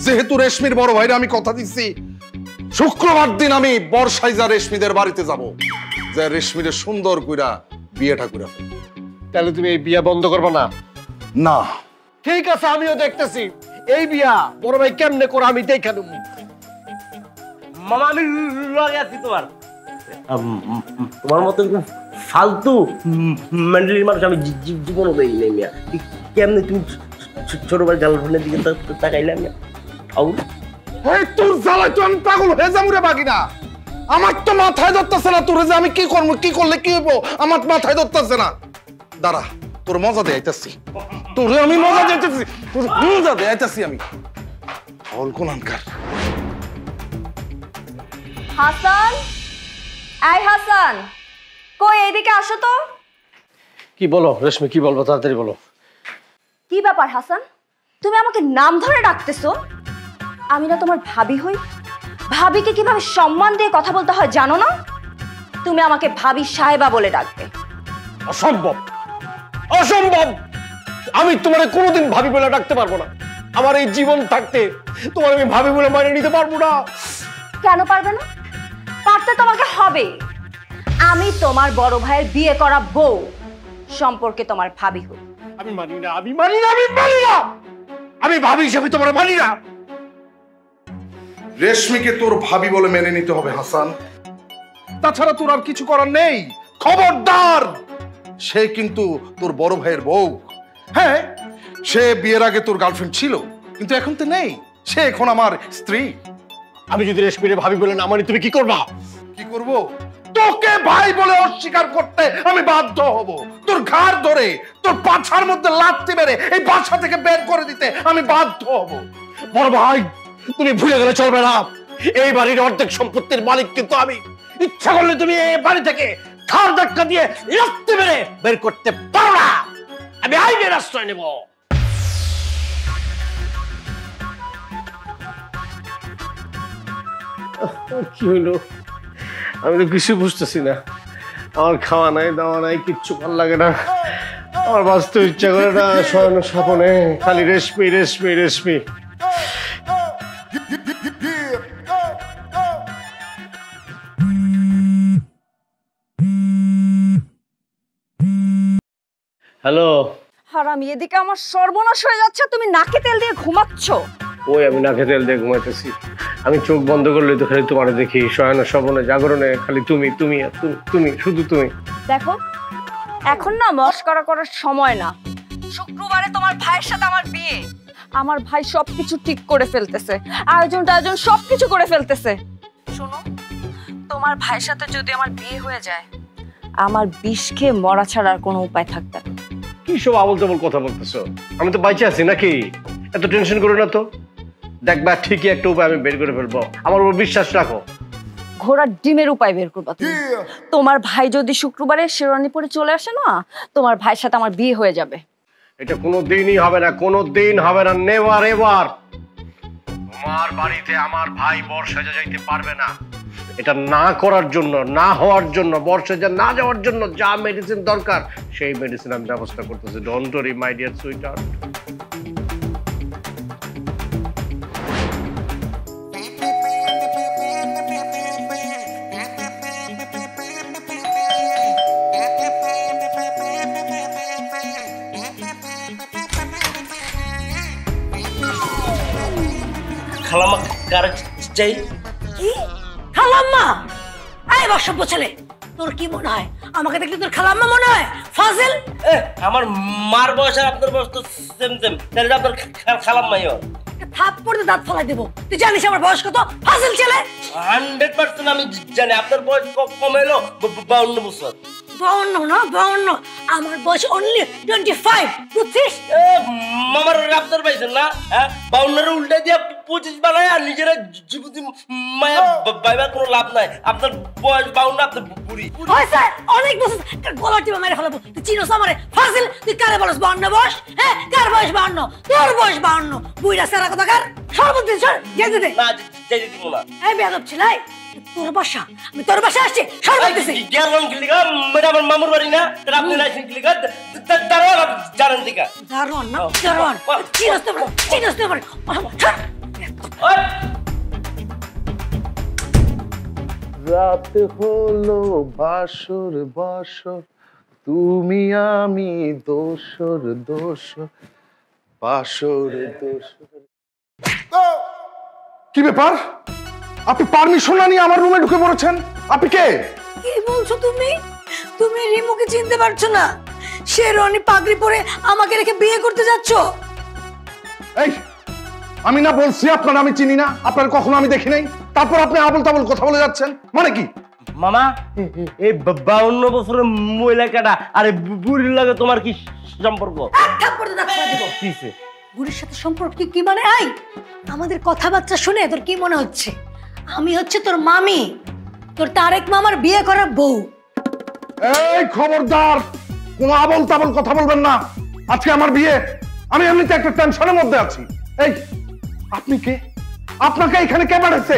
যেহেতু রেশমির বড় ভাইরে আমি কথা দিচ্ছি, শুক্রবার দিন আমি বর্ষাইজা রেশমিদের বাড়িতে যাব, যে রেশমিরে সুন্দর কইরা বিয়েটা করে ফেলবো। তাহলে তুমি এই বিয়ে বন্ধ করবে না? না। ঠিক আছে, আমিও দেখতেছি এই বিয়া বড় ভাই কেমনে করে, আমি দেখে নেব। মামা আমি লগে আছি তোমার। তোমার মতো ফালতু মেন্টালির মানুষ আমি জীবনও দেই নাই মিয়া। কেমনে তুমি ছোট ভাই গার্লফ্রেন্ডের দিকে তাকাইলাম মিয়া? এই তোর জ্বালায় তো আমি পাগল হয়ে যাবো রে বাগিনা। আমার তো মাথায় ধরতেছে না তোর যে আমি কি করবো, কি করলে কি হইব, আমার মাথায় ধরতেছে না। দাঁড়া, তোর মজা দিয়ে আইতাছি, তোরে আমি মজা দিতেছি, তোর মজা দিয়ে আইতাছি আমি। অলকুলানকার হাসান, এই হাসান, কই এদিকে আসো তো। কি বলো রেশমি, কি বলবো তাড়াতাড়ি বলো। কি ব্যাপার হাসান, তুমি আমাকে নাম ধরে ডাকতেছো? আমি না তোমার ভাবি হই? ভাবিকে কিভাবে সম্মান দিয়ে কথা বলতে হয় জানো না? তুমি আমাকে ভাবি সাহেবা বলে ডাকবে। অসম্ভব, অসম্ভব, আমি তোমার কোনোদিন ভাবি বলে ডাকতে পারবো না। আমার এই জীবন থাকতে তোমার আমি ভাবি বলে মানিয়ে নিতে পারবো না। কেন পারবে না? পারতে তোমাকে হবে। আমি তোমার বড় ভাইয়ের বিয়ে করা বউ, সম্পর্কে তোমার ভাবি হই। আমি মানি না, আমি মানি না, আমি মানি না, আমি ভাবি হিসাবে তোমার মানি না। রেশমিকে তোর ভাবি বলে মেনে নিতে হবে হাসান, তাছাড়া তোর আর কিছু করার নেই। খবরদার, সে কিন্তু তোর বড় ভাইয়ের বউ। হ্যাঁ, সে বিয়ের আগে তোর গার্লফ্রেন্ড ছিল, কিন্তু এখন তো নেই, সে এখন আমার স্ত্রী। আমি যদি রেশমিরে ভাবি বলে না মানি, তুমি কি করবা? কি করব? তোকে ভাই বলে অস্বীকার করতে আমি বাধ্য হব। তোর ঘাড় ধরে তোর পাছার মধ্যে লাথি মেরে এই বাসা থেকে বের করে দিতে আমি বাধ্য হব। বড় ভাই, তুমি ভুলে গেলে চলবে না, এই বাড়ির অর্ধেক সম্পত্তির মালিক কিন্তু আমি। ইচ্ছা করলে তুমি এই বাড়ি থেকে ঘাড় ধাক্কা দিয়ে লাথি মেরে বের করতে পারো না। আমি আইনের আশ্রয় নেব। কি হইলো? আমি তো কিছু বুঝতেছি না। আমার খাওয়া নাই, দাওয়া নাই, কিচ্ছু ভালো লাগে না। আমার বাঁচতে ইচ্ছা করে না, শয়ন স্বপনে খালি রেশমি রেশমি রেশমি। হ্যালো। হারামি, এদিকে আমার সর্বনাশ হয়ে যাচ্ছে, তুমি নাকে তেল দিয়ে ঘুমাচ্ছ। ওই আমি নাকে তেল দিয়ে ঘুমাইতেছি। আমি চোখ বন্ধ করলে তো খালি তোমার দেখি, শয়ন স্বপনে জাগরণে খালি তুমি তুমি তুমি, শুধু তুমি। দেখো, এখন না মস্করা করার সময় না। শুক্রবারে তোমার ভাইয়ের সাথে আমার বিয়ে। আমার ভাই সবকিছু ঠিক করে ফেলতেছে, আয়োজন সবকিছু করে ফেলতেছে। শোনো, তোমার ভাইয়ের সাথে যদি আমার বিয়ে হয়ে যায়, আমার বিষ খেয়ে মরা ছাড়া আর কোনো উপায় থাকবে না। কি সব আবল তাবল কথা বলতেছো? আমি তো বাইচে আছি নাকি? এত টেনশন করো না তো, দেখবা ঠিকই একটা উপায় আমি বের করে ফেলবো, আমার উপর বিশ্বাস রাখো। ঘোড়ার ডিমের উপায় বের করবা তুমি। তোমার ভাই যদি শুক্রবারে শেরওয়ানি পরে চলে আসে না, তোমার ভাইয়ের সাথে আমার বিয়ে হয়ে যাবে। এটা কোনো দিনই হবে না, কোনো দিন হবে না, নেভার এভার। তোমার বাড়িতে আমার ভাই বর্ষাজা যাইতে পারবে না। এটা না করার জন্য, না হওয়ার জন্য, বর্ষাজা না যাওয়ার জন্য যা মেডিসিন দরকার সেই মেডিসিন আমি ব্যবস্থা করতেছি। Don't worry my dear sweetheart. খালাম্মা কার চাই? কি খালাম্মা? এই বসব ছেলে, তোর কি মনে হয় আমাকে দেখলে তোর খালাম্মা মনে হয়? ফাজিল! আমার মার বয়স আর আপনার বয়স তো সেম সেম, তাহলে আপনার খালাম্মাই হয়। থাপ্পড় দিয়ে দাঁত ফলাই দেবো। তুই জানিস আমার বয়স কত? ফাজিল ছেলে! 100% আমি জানি আপনার বয়স কম হলো 52 বছর। 52 না 52, আমার বয়স অনলি 25, বুঝছিস? মামার আপনার পাইছেন না? হ্যাঁ 52 উল্টে দিয়ে 25 বানায় আর নিজেরা যুবতী মায়া বাইবার কোনো লাভ নাই। আপনার বয়স 52, আপনার বুড়ি। হয়েছে অনেক বছর, গলা টিপে মেরে ফেলাবো। তুই চিনোস আমারে? ফাজিল, তুই কারে বলস 52 বয়স? হ্যাঁ কার বয়স 52? তোর বয়স 52। বুইরা সারা কথা কার সর্বদিন সর যেতে দে। না যেতে দিব না। এই বেয়াদব ছিলাই, তোর বাসা, আমি তোর বাসা আসছি সর্বদিন। গেলাম কিলিগা মেরা আমার মামুর বাড়ি না, তাহলে আপনি না কিলিগা দাঁড়ান জানেন দিকা। দারোয়ান না দারোয়ান, চিনোস তো চিনোস তো পারে। রাত হলো বাসর বাসর, তুমি আমি দোসর দোসর, বাসর দোসর। কি ব্যাপার? আপনি পারমিশন না নিয়ে আমার রুমে ঢুকে পড়েছেন? আপনি কে? কি বলছো তুমি? তুমি রিমুকে চিনতে পারছো না? সে রনি পাগড়ি পরে আমাকে রেখে বিয়ে করতে যাচ্ছ? এই আমি না বলছি আপনার আমি চিনি না, আপনার কখনো আমি দেখি নাই, তারপর আপনি আবল তাবল কথা বলে যাচ্ছেন, মানে কি? মামা এই 52 বছরের মহিলা কাটা আরে বুড়ির লাগে তোমার কি সম্পর্ক? থাপ্পড় দিয়ে দাঁত দিব। কিসে? বুড়ির সাথে সম্পর্ক কি মানে? আই আমাদের কথাবার্তা শুনে তোর কি মনে হচ্ছে? আমি হচ্ছে তোর মামি, তোর তারেক মামার বিয়ে করার বউ। এই খবরদার, কোনো আবল তাবল কথা বলবেন না। আজকে আমার বিয়ে, আমি এমনিতে একটা টেনশনের মধ্যে আছি। এই আপনি কে? আপনাকে এখানে কে পাঠাচ্ছে?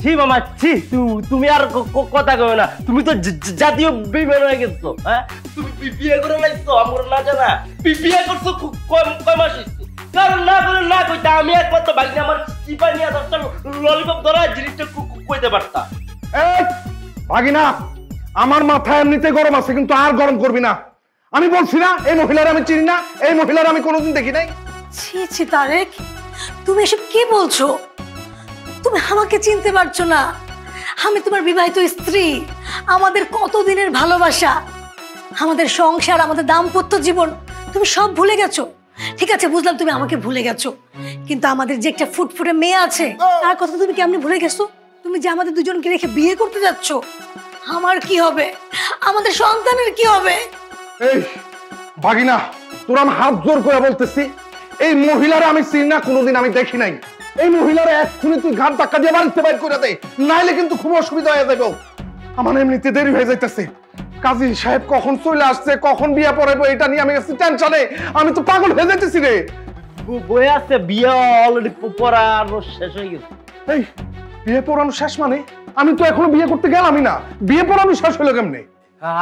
ছি মামা ছি, তুমি আর কথা কও না। তুমি তো জাতীয় বিমান হয়ে গেছো। হ্যাঁ তুমি বিয়ে করে লাইছো আমরা না জানা। বিয়ে করছো কয় মাস হইছে? কারণ না করে না কইতা আমি একমাত্র ভাগ্নে আমার চিপা নিয়ে দশটা ললিপপ ধরা জিনিসটা কইতে পারতা। এই ভাগিনা, আমার মাথা এমনিতে গরম আছে, কিন্তু আর গরম করবি না। আমি বলছি না এই মহিলার আমি চিনি না, এই মহিলার আমি কোনোদিন দেখি নাই। ছি ছি তারেক, তুমি এসব কি বলছো? তুমি আমাকে চিনতে পারছো না? আমি তোমার বিবাহিত স্ত্রী। আমাদের কতদিনের ভালোবাসা, আমাদের সংসার, আমাদের দাম্পত্য জীবন তুমি সব ভুলে গেছো। ঠিক আছে বুঝলাম তুমি আমাকে ভুলে গেছো, কিন্তু আমাদের যে একটা ফুটফুটে মেয়ে আছে তার কথা তুমি কেমনে ভুলে গেছো? তুমি যে আমাদের দুজনকে রেখে বিয়ে করতে যাচ্ছ, আমার কি হবে? আমাদের সন্তানের কি হবে? এই ভাগিনা, তোর আমি হাত জোর করে বলতেছি, এই মহিলারা আমি চিনি না, কোনোদিন আমি দেখি নাই। এই মহিলারা এক্ষুনি তুই ঘাট ধাক্কা দিয়ে বাড়িতে বাইর করে দে, নাইলে কিন্তু খুব অসুবিধা হয়ে যাবে। আমার এমনিতে দেরি হয়ে যাইতেছে। কাজী সাহেব কখন চলে আসছে, কখন বিয়ে পড়াবো, এটা নিয়ে আমি আছি টেনশনে। আমি তো পাগল হয়ে যাইতেছি রে। বই আছে বিয়ে অলরেডি পড়ানো শেষ হয়ে গেছে। এই বিয়ে পড়ানো শেষ মানে? আমি তো এখনো বিয়ে করতে গেলামই না, বিয়ে পড়ানো শেষ হলো কেমনে?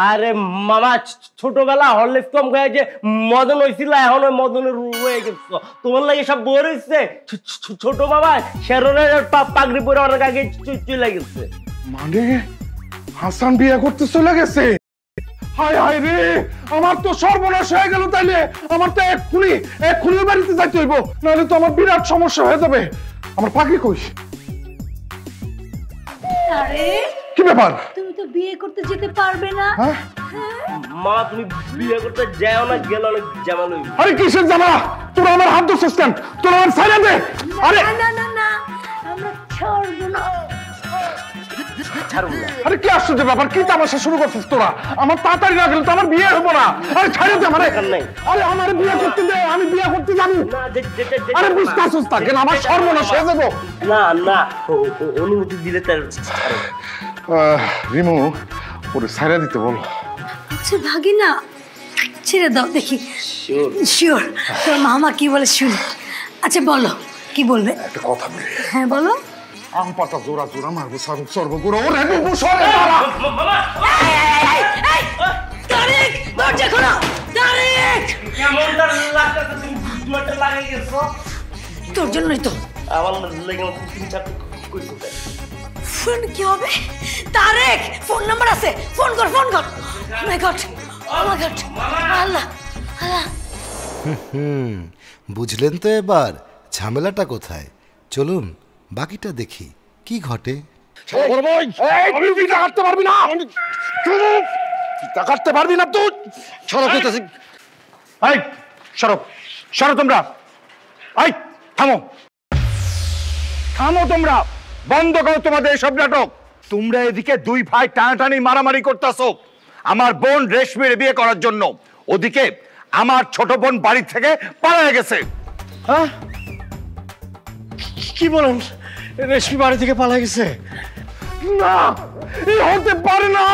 আরে মামা ছোটবেলা হরলিক্স কম খায় যে মদন হয়েছিল, এখন ওই মদনের হয়ে গেছে। তোমার লাগে সব বই রয়েছে। ছোট মামা শেরনের পাগড়ি পরে অনেক আগে চলে গেছে। মানে হাসান বিয়ে করতে চলে গেছে? হায় হায় রে, আমার তো সর্বনাশ হয়ে গেল। তাইলে আমার তো এক্ষুনি বাড়িতে যাইতে হইব, নাহলে তো আমার বিরাট সমস্যা হয়ে যাবে। আমার পাগড়ি কই? আরে কি ব্যাপার? তুমি তো বিয়ে করতে যেতে পারবে না। মা তুমি বিয়ে করতে যাও না, গেল অনেক জামাল হইবে। আরে কিসের জামালা? তোরা আমার হাত ধরছিস কেন? তোরা আমার ছাইড়া দে। আরে না না না, আমরা ছাড়বো না। আরে কি আশ্চর্য ব্যাপার, কি তামাশা শুরু করছিস তোরা? আমার তাড়াতাড়ি না গেলে তো আমার বিয়ে হবো না। আরে ছাইড়া দে আমারে। আরে আমার বিয়ে করতে দে, আমি বিয়ে করতে যাবো। আরে বুঝতাছিস না কেন? আমার সর্বনাশ হয়ে যাবো। না না অনুমতি দিলে তার রিমু ওরে ছাইড়া দিতে বল। আচ্ছা ভাগিনা ছেড়ে দাও দেখি। শিওর তোর মামা কি বলে শুনি। আচ্ছা বলো কি বলবে? একটা কথা বলি। হ্যাঁ বলো। আম পাতা জোড়া জোড়া মারবো, সারুক সর্বগুড়ো। ওরে বুবু সরে দাঁড়া। তারেক দরজা খোলো। তারেক কেমন তার লাগতেছে? তুমি দুয়ারটা লাগাই গেছো। তোর জন্যই তো আমার লেগে তিন চারটে কইছো। ফোন কি হবে? তারেক ফোন নাম্বার আছে, ফোন কর ফোন কর। ও মাই গড ও মাই গড আল্লাহ আল্লাহ। বুঝলেন তো এবার ঝামেলাটা কোথায়? চলুন বাকিটা দেখি কি ঘটে। কাটতে পারবি না, কাটতে পারবি না তুই। সরো কইতাছি। এই সরো সরো তোমরা। এই থামো থামো তোমরা। বন্ধ করো তোমাদের এসব নাটক। তোমরা এদিকে দুই ভাই টানাটানি মারামারি করতেছো আমার বোন রেশমির বিয়ে করার জন্য, ওদিকে আমার ছোট বোন বাড়ি থেকে পালিয়ে গেছে। হ্যাঁ, কি বলেন? রেশমি বাড়ি থেকে পালিয়ে গেছে? না, এই হতে পারে না।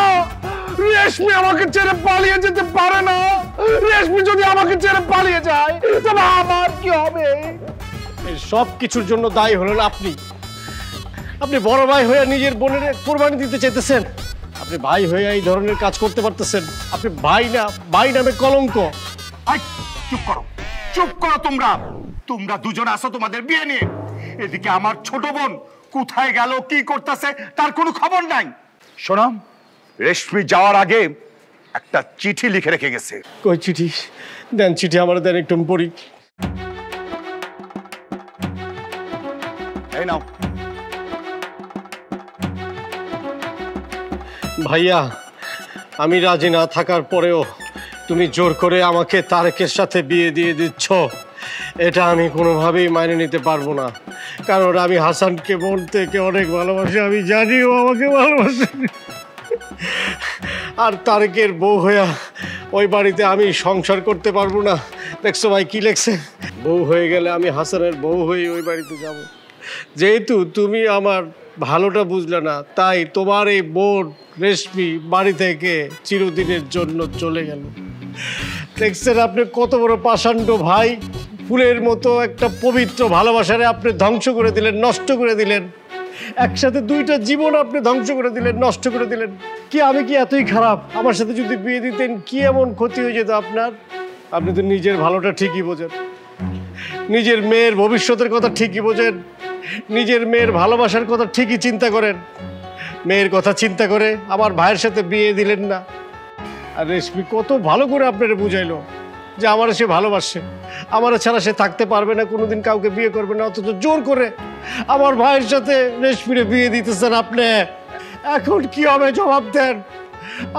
রেশমি আমাকে ছেড়ে পালিয়ে যেতে পারে না। রেশমি যদি আমাকে ছেড়ে পালিয়ে যায় তবে আমার কি হবে? এই সব কিছুর জন্য দায়ী হলেন আপনি। আপনি বড় ভাই হয়ে নিজের বোনের কোরবানি দিতে চাইতেছেন। আপনি ভাই হয়ে এই ধরনের কাজ করতে পারতেছেন? আপনি ভাই না, ভাই নামে কলঙ্ক। চুপ করো, চুপ করো। তোমরা তোমরা দুজন আসো তোমাদের বিয়ে নিয়ে, এদিকে আমার ছোট বোন কোথায় গেল, কি করতেছে তার কোনো খবর নাই। শোনো, রেশমি যাওয়ার আগে একটা চিঠি লিখে রেখে গেছে। কই চিঠি? দেন চিঠি আমার, দেন একটু পড়ি। এই নাও। ভাইয়া, আমি রাজি না থাকার পরেও তুমি জোর করে আমাকে তারেকের সাথে বিয়ে দিয়ে দিচ্ছ, এটা আমি কোনোভাবেই মাইনে নিতে পারবো না। কারণ আমি হাসানকে মন থেকে অনেক ভালোবাসি, আমি জানি ও আমাকে ভালোবাসে। আর তারেকের বউ হইয়া ওই বাড়িতে আমি সংসার করতে পারবো না। দেখছো ভাই কি লেখছে? বউ হয়ে গেলে আমি হাসানের বউ হয়ে ওই বাড়িতে যাব। যেহেতু তুমি আমার ভালোটা বুঝলে না, তাই তোমার এই বোন রেশমি বাড়ি থেকে চিরদিনের জন্য চলে গেল। দেখছেন আপনি কত বড় পাষাণ্ড ভাই। ফুলের মতো একটা পবিত্র ভালোবাসারে আপনি ধ্বংস করে দিলেন, নষ্ট করে দিলেন। একসাথে দুইটা জীবন আপনি ধ্বংস করে দিলেন, নষ্ট করে দিলেন। কি আমি কি এতই খারাপ? আমার সাথে যদি বিয়ে দিতেন কি এমন ক্ষতি হয়ে যেত আপনার? আপনি তো নিজের ভালোটা ঠিকই বোঝেন, নিজের মেয়ের ভবিষ্যতের কথা ঠিকই বোঝেন, নিজের মেয়ের ভালোবাসার কথা ঠিকই চিন্তা করেন। মেয়ের কথা চিন্তা করে আমার ভাইয়ের সাথে বিয়ে দিলেন না। আর রেশমি কত ভালো করে আপনারা বুঝাইলো যে আমার সে ভালোবাসে, আমার ছাড়া সে থাকতে পারবে না, কোনোদিন কাউকে বিয়ে করবে না, অথচ জোর করে আমার ভাইয়ের সাথে রেশমিরে বিয়ে দিতেছেন আপনি। এখন কি হবে জবাব দেন?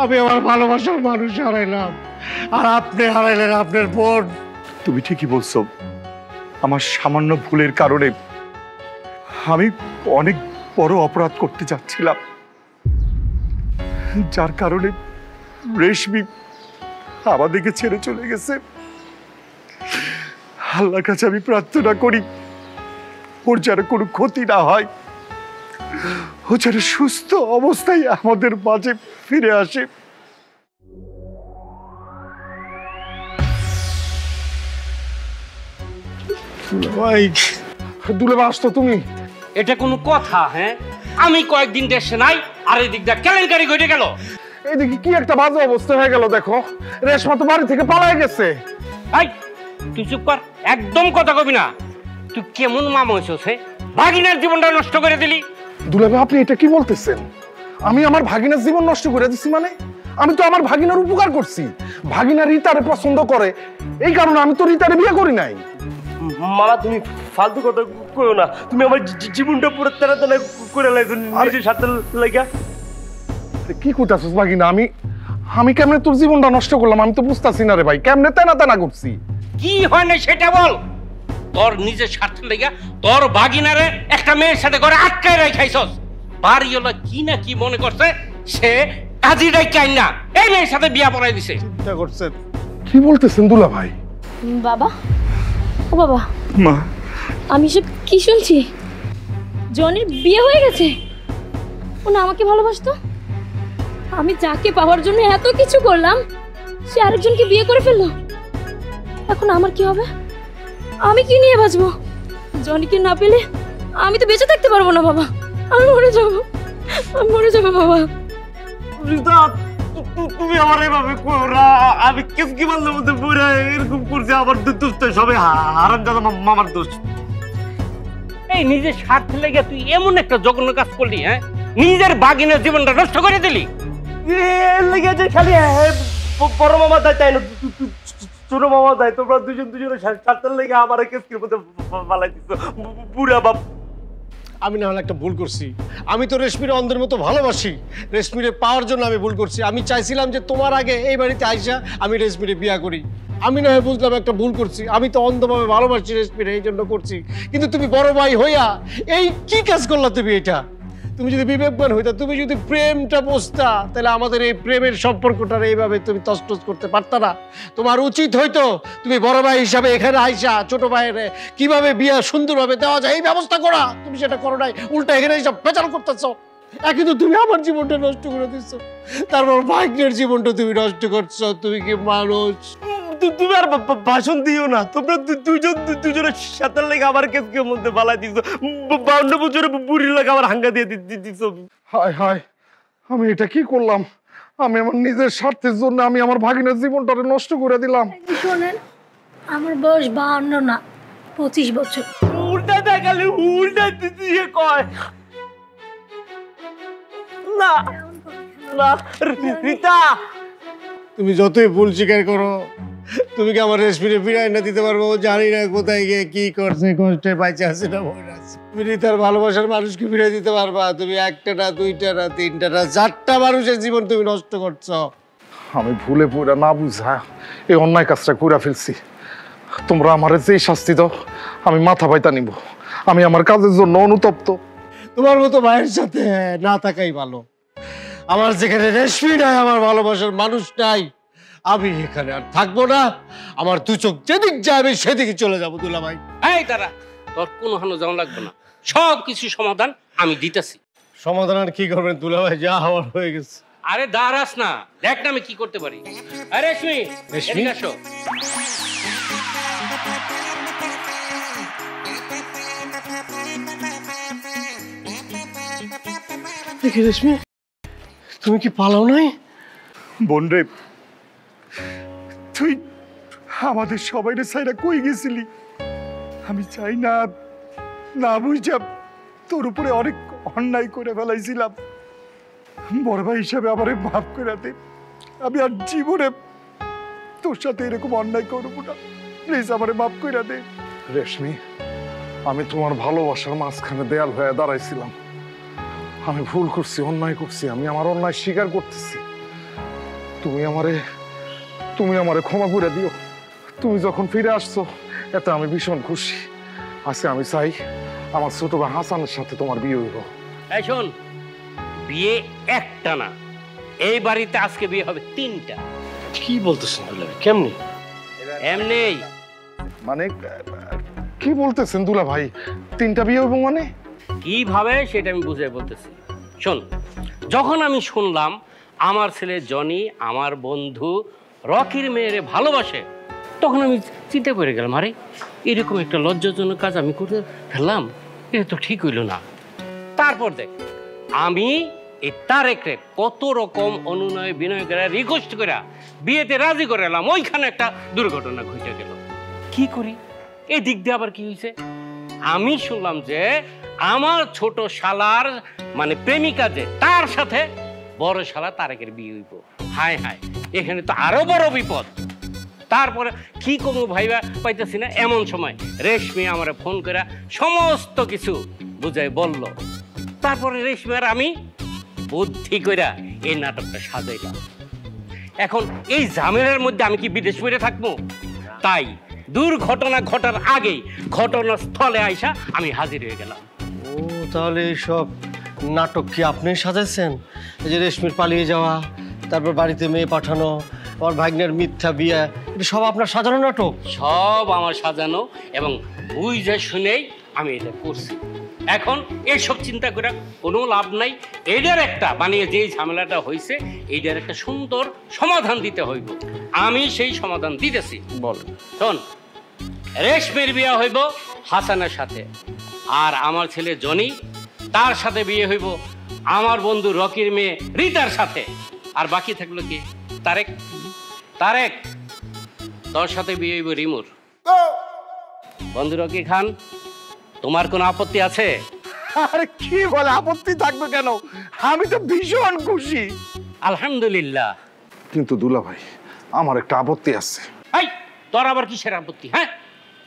আমি আমার ভালোবাসার মানুষ হারাইলাম, আর আপনি হারাইলেন আপনার বোন। তুমি ঠিকই বলছো, আমার সামান্য ভুলের কারণে আমি অনেক বড় অপরাধ করতে যাচ্ছিলাম, যার কারণে রেশমি আমাদেরকে ছেড়ে চলে গেছে। আল্লাহর কাছে আমি প্রার্থনা করি ওর যেন কোনো ক্ষতি না হয়, ও যেন সুস্থ অবস্থায় আমাদের মাঝে ফিরে আসে। দুলাভাই আসতো তুমি? এটা কোনো কথা? হ্যাঁ, আমি কয়েকদিন দেশে নাই আর এই দিকটা কেলেঙ্কারি ঘটে গেল। এইদিকে কি একটা বাজে অবস্থা হয়ে গেল। দেখো, রেশমা তো বাড়ি থেকে পালিয়ে গেছে। এই তুই চুপ কর, একদম কথা কবি না। তুই কেমন মামা হইছস? ভাগিনার জীবনটা নষ্ট করে দিলি। দুলাভাই আপনি এটা কি বলতেছেন? আমি আমার ভাগিনার জীবন নষ্ট করে দিছি মানে? আমি তো আমার ভাগিনার উপকার করছি। ভাগিনা রিতারে পছন্দ করে, এই কারণে আমি তো রিতারে বিয়ে করি নাই। মামা তুমি ফালতু কথা কইও না। তুমি আমার জীবনটা পুরো তেরা তেরা করে লাইছো নিজের সাথে লাগা। কি কইতাছস ভাগিনা? আমি কেমনে তোর জীবনটা নষ্ট করলাম আমি তো বুঝতাছি না রে ভাই। কেমনে তেনা তেনা করছি? কি হয় না সেটা বল। তোর নিজের স্বার্থের লাগা তোর ভাগিনারে একটা মেয়ের সাথে করে আটকায় রাখাইছস। বাড়িওয়ালা কি না কি মনে করছে, সে কাজী ডাইকাই না এই মেয়ের সাথে বিয়া পড়াই দিছে। চিন্তা করছেন? কি বলতেছেন দুলা ভাই? বাবা, ও বাবা, মা, আমি সব কি শুনছি? জনির বিয়ে হয়ে গেছে? ও না আমাকে ভালোবাসতো? আমি যাকে পাওয়ার জন্য এত কিছু করলাম, সে আরেকজনকে বিয়ে করে ফেললো। এখন আমার কি হবে? আমি কি নিয়ে বাঁচবো? জনিকে না পেলে আমি তো বেঁচে থাকতে পারবো না বাবা। আমি মরে যাবো, আমি মরে যাবো বাবা। রিতা, তুমি আমার এভাবে করো না। আমি কি বললাম মধ্যে পুরো এরকম করছে। আমার দোষ তো সবে হারাম দাদা মামার দোষ। এই নিজের স্বার্থে লেগে তুই এমন একটা জঘন্য কাজ করলি। হ্যাঁ, নিজের বাগিনের জীবনটা নষ্ট করে দিলি। এর লেগে যে খালি বড় মামা দেয় তাই না, ছোট মামা দেয়। তোমরা দুজনের স্বার্থের লেগে আমার কেসের মধ্যে পালাই দিচ্ছ বুড়া বাপ। আমি না হলে একটা ভুল করছি। আমি তো রেশমিরে অন্ধের মতো ভালোবাসি, রেশমিরে পাওয়ার জন্য আমি ভুল করছি। আমি চাইছিলাম যে তোমার আগে এই বাড়িতে আইসা আমি রেশমিরে বিয়া করি। আমি না হয় বুঝলাম একটা ভুল করছি, আমি তো অন্ধভাবে ভালোবাসি রেশমিরে, এই জন্য করছি। কিন্তু তুমি বড় ভাই হইয়া এই কি কাজ করলা তুমি? এটা তুমি যদি বিবেকবান হইতা, তুমি যদি প্রেমটা বুঝতা, তাহলে আমাদের এই প্রেমের সম্পর্কটা এইভাবে তুমি তছনছ করতে পারতা না। তোমার উচিত হইতো তুমি বড় ভাই হিসাবে এখানে আইসা ছোট ভাইয়ের কিভাবে বিয়া সুন্দরভাবে দেওয়া যায় এই ব্যবস্থা করা। তুমি সেটা করো নাই, উল্টা এখানে এইসব পেঁচাল করতেছ। কিন্তু তুমি আমার জীবনটা নষ্ট করে দিচ্ছ, তারপর ভাগ্যের জীবনটা তুমি নষ্ট করছো। তুমি কি মানুষ? তুমি আর ভাষণ দিও না। তোমরা দুজনের সাঁতার লেগে আমার কেসকে মধ্যে বালাই দিচ্ছ, 52 বছরের বুড়ি লাগে আমার হাঙ্গা দিয়ে দিচ্ছ। হায় হায়, আমি এটা কি করলাম? আমি আমার নিজের স্বার্থের জন্য আমি আমার ভাগিনের জীবনটা নষ্ট করে দিলাম। শোনেন, আমার বয়স 52 না, 25 বছর। উল্টা দেখালে উল্টা দিয়ে কয় না না। রীতা, তুমি যতই ভুল স্বীকার করো, তুমি কি আমার রেশমিরে ফিরাই না দিতে পারবো? জানি না কোথায় গিয়ে কি করছে, কষ্টে বাইচে আছে না মরে আছে। তুমি রিতার ভালোবাসার মানুষকে ফিরাই দিতে পারবা? তুমি একটা না, দুইটা না, তিনটা না, 4টা মানুষের জীবন তুমি নষ্ট করছো। আমি ভুলে পুরা না বুঝা এই অন্যায় কাজটা করে ফেলছি। তোমরা আমার যে শাস্তি দাও আমি মাথা পাইতা নিব। আমি আমার কাজের জন্য অনুতপ্ত। তোমার মতো ভাইয়ের সাথে না থাকাই ভালো। আমার যেখানে রেশমি নাই, আমার ভালোবাসার মানুষ নাই, আমি এখানে আর থাকবো না। আমার দু চোখ যেদিক যাবে সেদিকে চলে যাবো। দুলা ভাই, এই তারা, তোর কোনো হানো যাওয়া লাগবে না, সব কিছু সমাধান আমি দিতেছি। সমাধান আর কি করবেন দুলা ভাই? যা হওয়ার হয়ে গেছে। আরে দাঁড়াস না, দেখ না আমি কি করতে পারি। আরে রেশমি, রেশমি? এদিকে আসো। দেখি রেশমি, তুমি কি পালাও নাই? বোন রে, তুই আমাদের সবাই সাইরা কই গেছিলি? আমি চাই না না বুঝা তোর উপরে অনেক অন্যায় করে ফেলাইছিলাম। বড় ভাই হিসাবে আমারে মাফ করে দে। আমি আর জীবনে তোর সাথে এরকম অন্যায় করবো না। প্লিজ আমারে মাফ করে দে। রেশমি, আমি তোমার ভালোবাসার মাঝখানে দেয়াল হয়ে দাঁড়াইছিলাম। আমি ভুল করছি, অন্যায় করছি। আমি আমার অন্যায় স্বীকার করতেছি। তুমি আমারে ক্ষমা করে দিও। তুমি যখন ফিরে আসছো এতে আমি ভীষণ খুশি আজকে। আমি চাই আমার ছোট ভাই হাসানের সাথে তোমার বিয়ে হইব। এই শোন, বিয়ে একটা না, এই বাড়িতে আজকে বিয়ে হবে 3টা। কি বলতেছেন দুলা ভাই? কেমনি? এমনি। মানে কি বলতেছেন দুলা ভাই? 3টা বিয়ে হইব মানে? কিভাবে সেটা আমি বুঝাই বলতেছি। শোন, যখন আমি শুনলাম আমার ছেলে জনি আমার বন্ধু রকির মেয়েরে ভালোবাসে, তখন আমি চিন্তা করে গেলাম, আরে এরকম একটা লজ্জাজনক কাজ আমি করে ফেললাম, এটা তো ঠিক হইল না। তারপর দেখ, আমি এই তারেকরে কত রকম অনুনয় বিনয় করে রিকোয়েস্ট করে বিয়েতে রাজি করে এলাম, ওইখানে একটা দুর্ঘটনা ঘটে গেল। কি করি, এই দিক দিয়ে আবার কি হয়েছে, আমি শুনলাম যে আমার ছোট শালার মানে প্রেমিকা যে, তার সাথে বড় শালা তারেকের বিয়ে হইব। হায় হায়, এখানে তো আরো বড় বিপদ। তারপরে কি করবো ভাইবা পাইতেছি না, এমন সময় রেশমি আমার ফোন করে সমস্ত কিছু বুঝাই বলল। তারপরে রেশমি আর আমি বুদ্ধি কইরা এই নাটকটা সাজাইলাম। এখন এই ঝামেলার মধ্যে আমি কি বিদেশ করে থাকবো? তাই দুর্ঘটনা ঘটার আগেই ঘটনাস্থলে আইসা আমি হাজির হয়ে গেলাম। ও, তাহলে এইসব নাটক কি আপনি সাজাইছেন? এই যে রেশমির পালিয়ে যাওয়া, তারপর বাড়িতে মেয়ে পাঠানো, আমার ভাগ্নের মিথ্যা বিয়ে, এটা সব আপনার সাজানো নাটক? সব আমার সাজানো এবং বুঝে শুনেই আমি এটা করছি। এখন এইসব চিন্তা করে কোনো লাভ নাই। এটার একটা মানে যেই ঝামেলাটা হয়েছে, এইটার একটা সুন্দর সমাধান দিতে হইব। আমি সেই সমাধান দিতেছি। বল। শোন, রেশমির বিয়ে হইব হাসানের সাথে, আর আমার ছেলে জনি তার সাথে বিয়ে হইব আমার বন্ধু রকির মেয়ে রিতার সাথে। আর বাকি থাকলো কি? তারেক। তারেক, তোর সাথে বিয়ে হইব রিমুর। বন্ধু রকি খান, তোমার কোনো আপত্তি আছে? আরে কি বলে, আপত্তি থাকবে কেন? আমি তো ভীষণ খুশি। আলহামদুলিল্লাহ। কিন্তু দুলা ভাই, আমার একটা আপত্তি আছে। এই, তোর আবার কিসের আপত্তি? হ্যাঁ,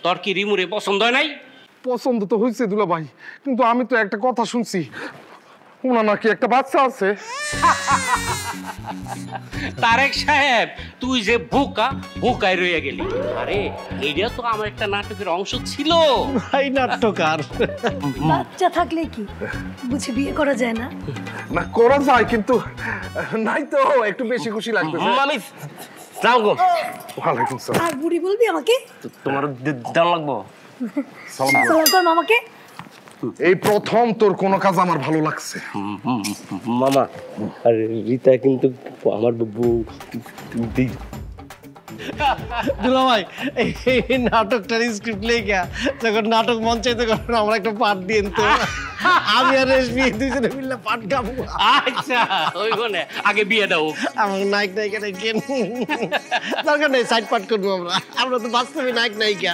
তোর কি রিমুরে পছন্দ হয় নাই? পছন্দ তো হয়েছে দুলা ভাই, কিন্তু আমি তো একটা কথা শুনছি, ওনার নাকি একটা বাচ্চা আছে। তারেক সাহেব, তুই যে বোকায় রয়ে গেলি। আরে এইটা তো আমার একটা নাটকের অংশ ছিল। ভাই নাট্যকার। বাচ্চা থাকলে কি বুঝি বিয়ে করা যায় না? না করা যায়, কিন্তু নাই তো একটু বেশি খুশি লাগতেছে। মামি সালাম গো। ওয়ালাইকুম সালাম। আর বুড়ি বলবি আমাকে? তোমার দাম লাগবো। সালাম কর মামাকে। এই প্রথম তোর কোনো কাজ আমার ভালো লাগছে। মামা আর রীতা কিন্তু আমার বউ। দুলা ভাই এই নাটকটার স্ক্রিপ্ট লেখা যখন নাটক মঞ্চে তখন আমরা একটা পাঠ দিন তো, আমি আর রেশমি দুইজনে মিলে পাঠ গাবো। আচ্ছা ওই বনে আগে বিয়ে দাও। আমার নায়ক নায়িকা কেন দরকার নেই, সাইড পাঠ করবো আমরা তো বাস্তবে নায়ক নায়িকা।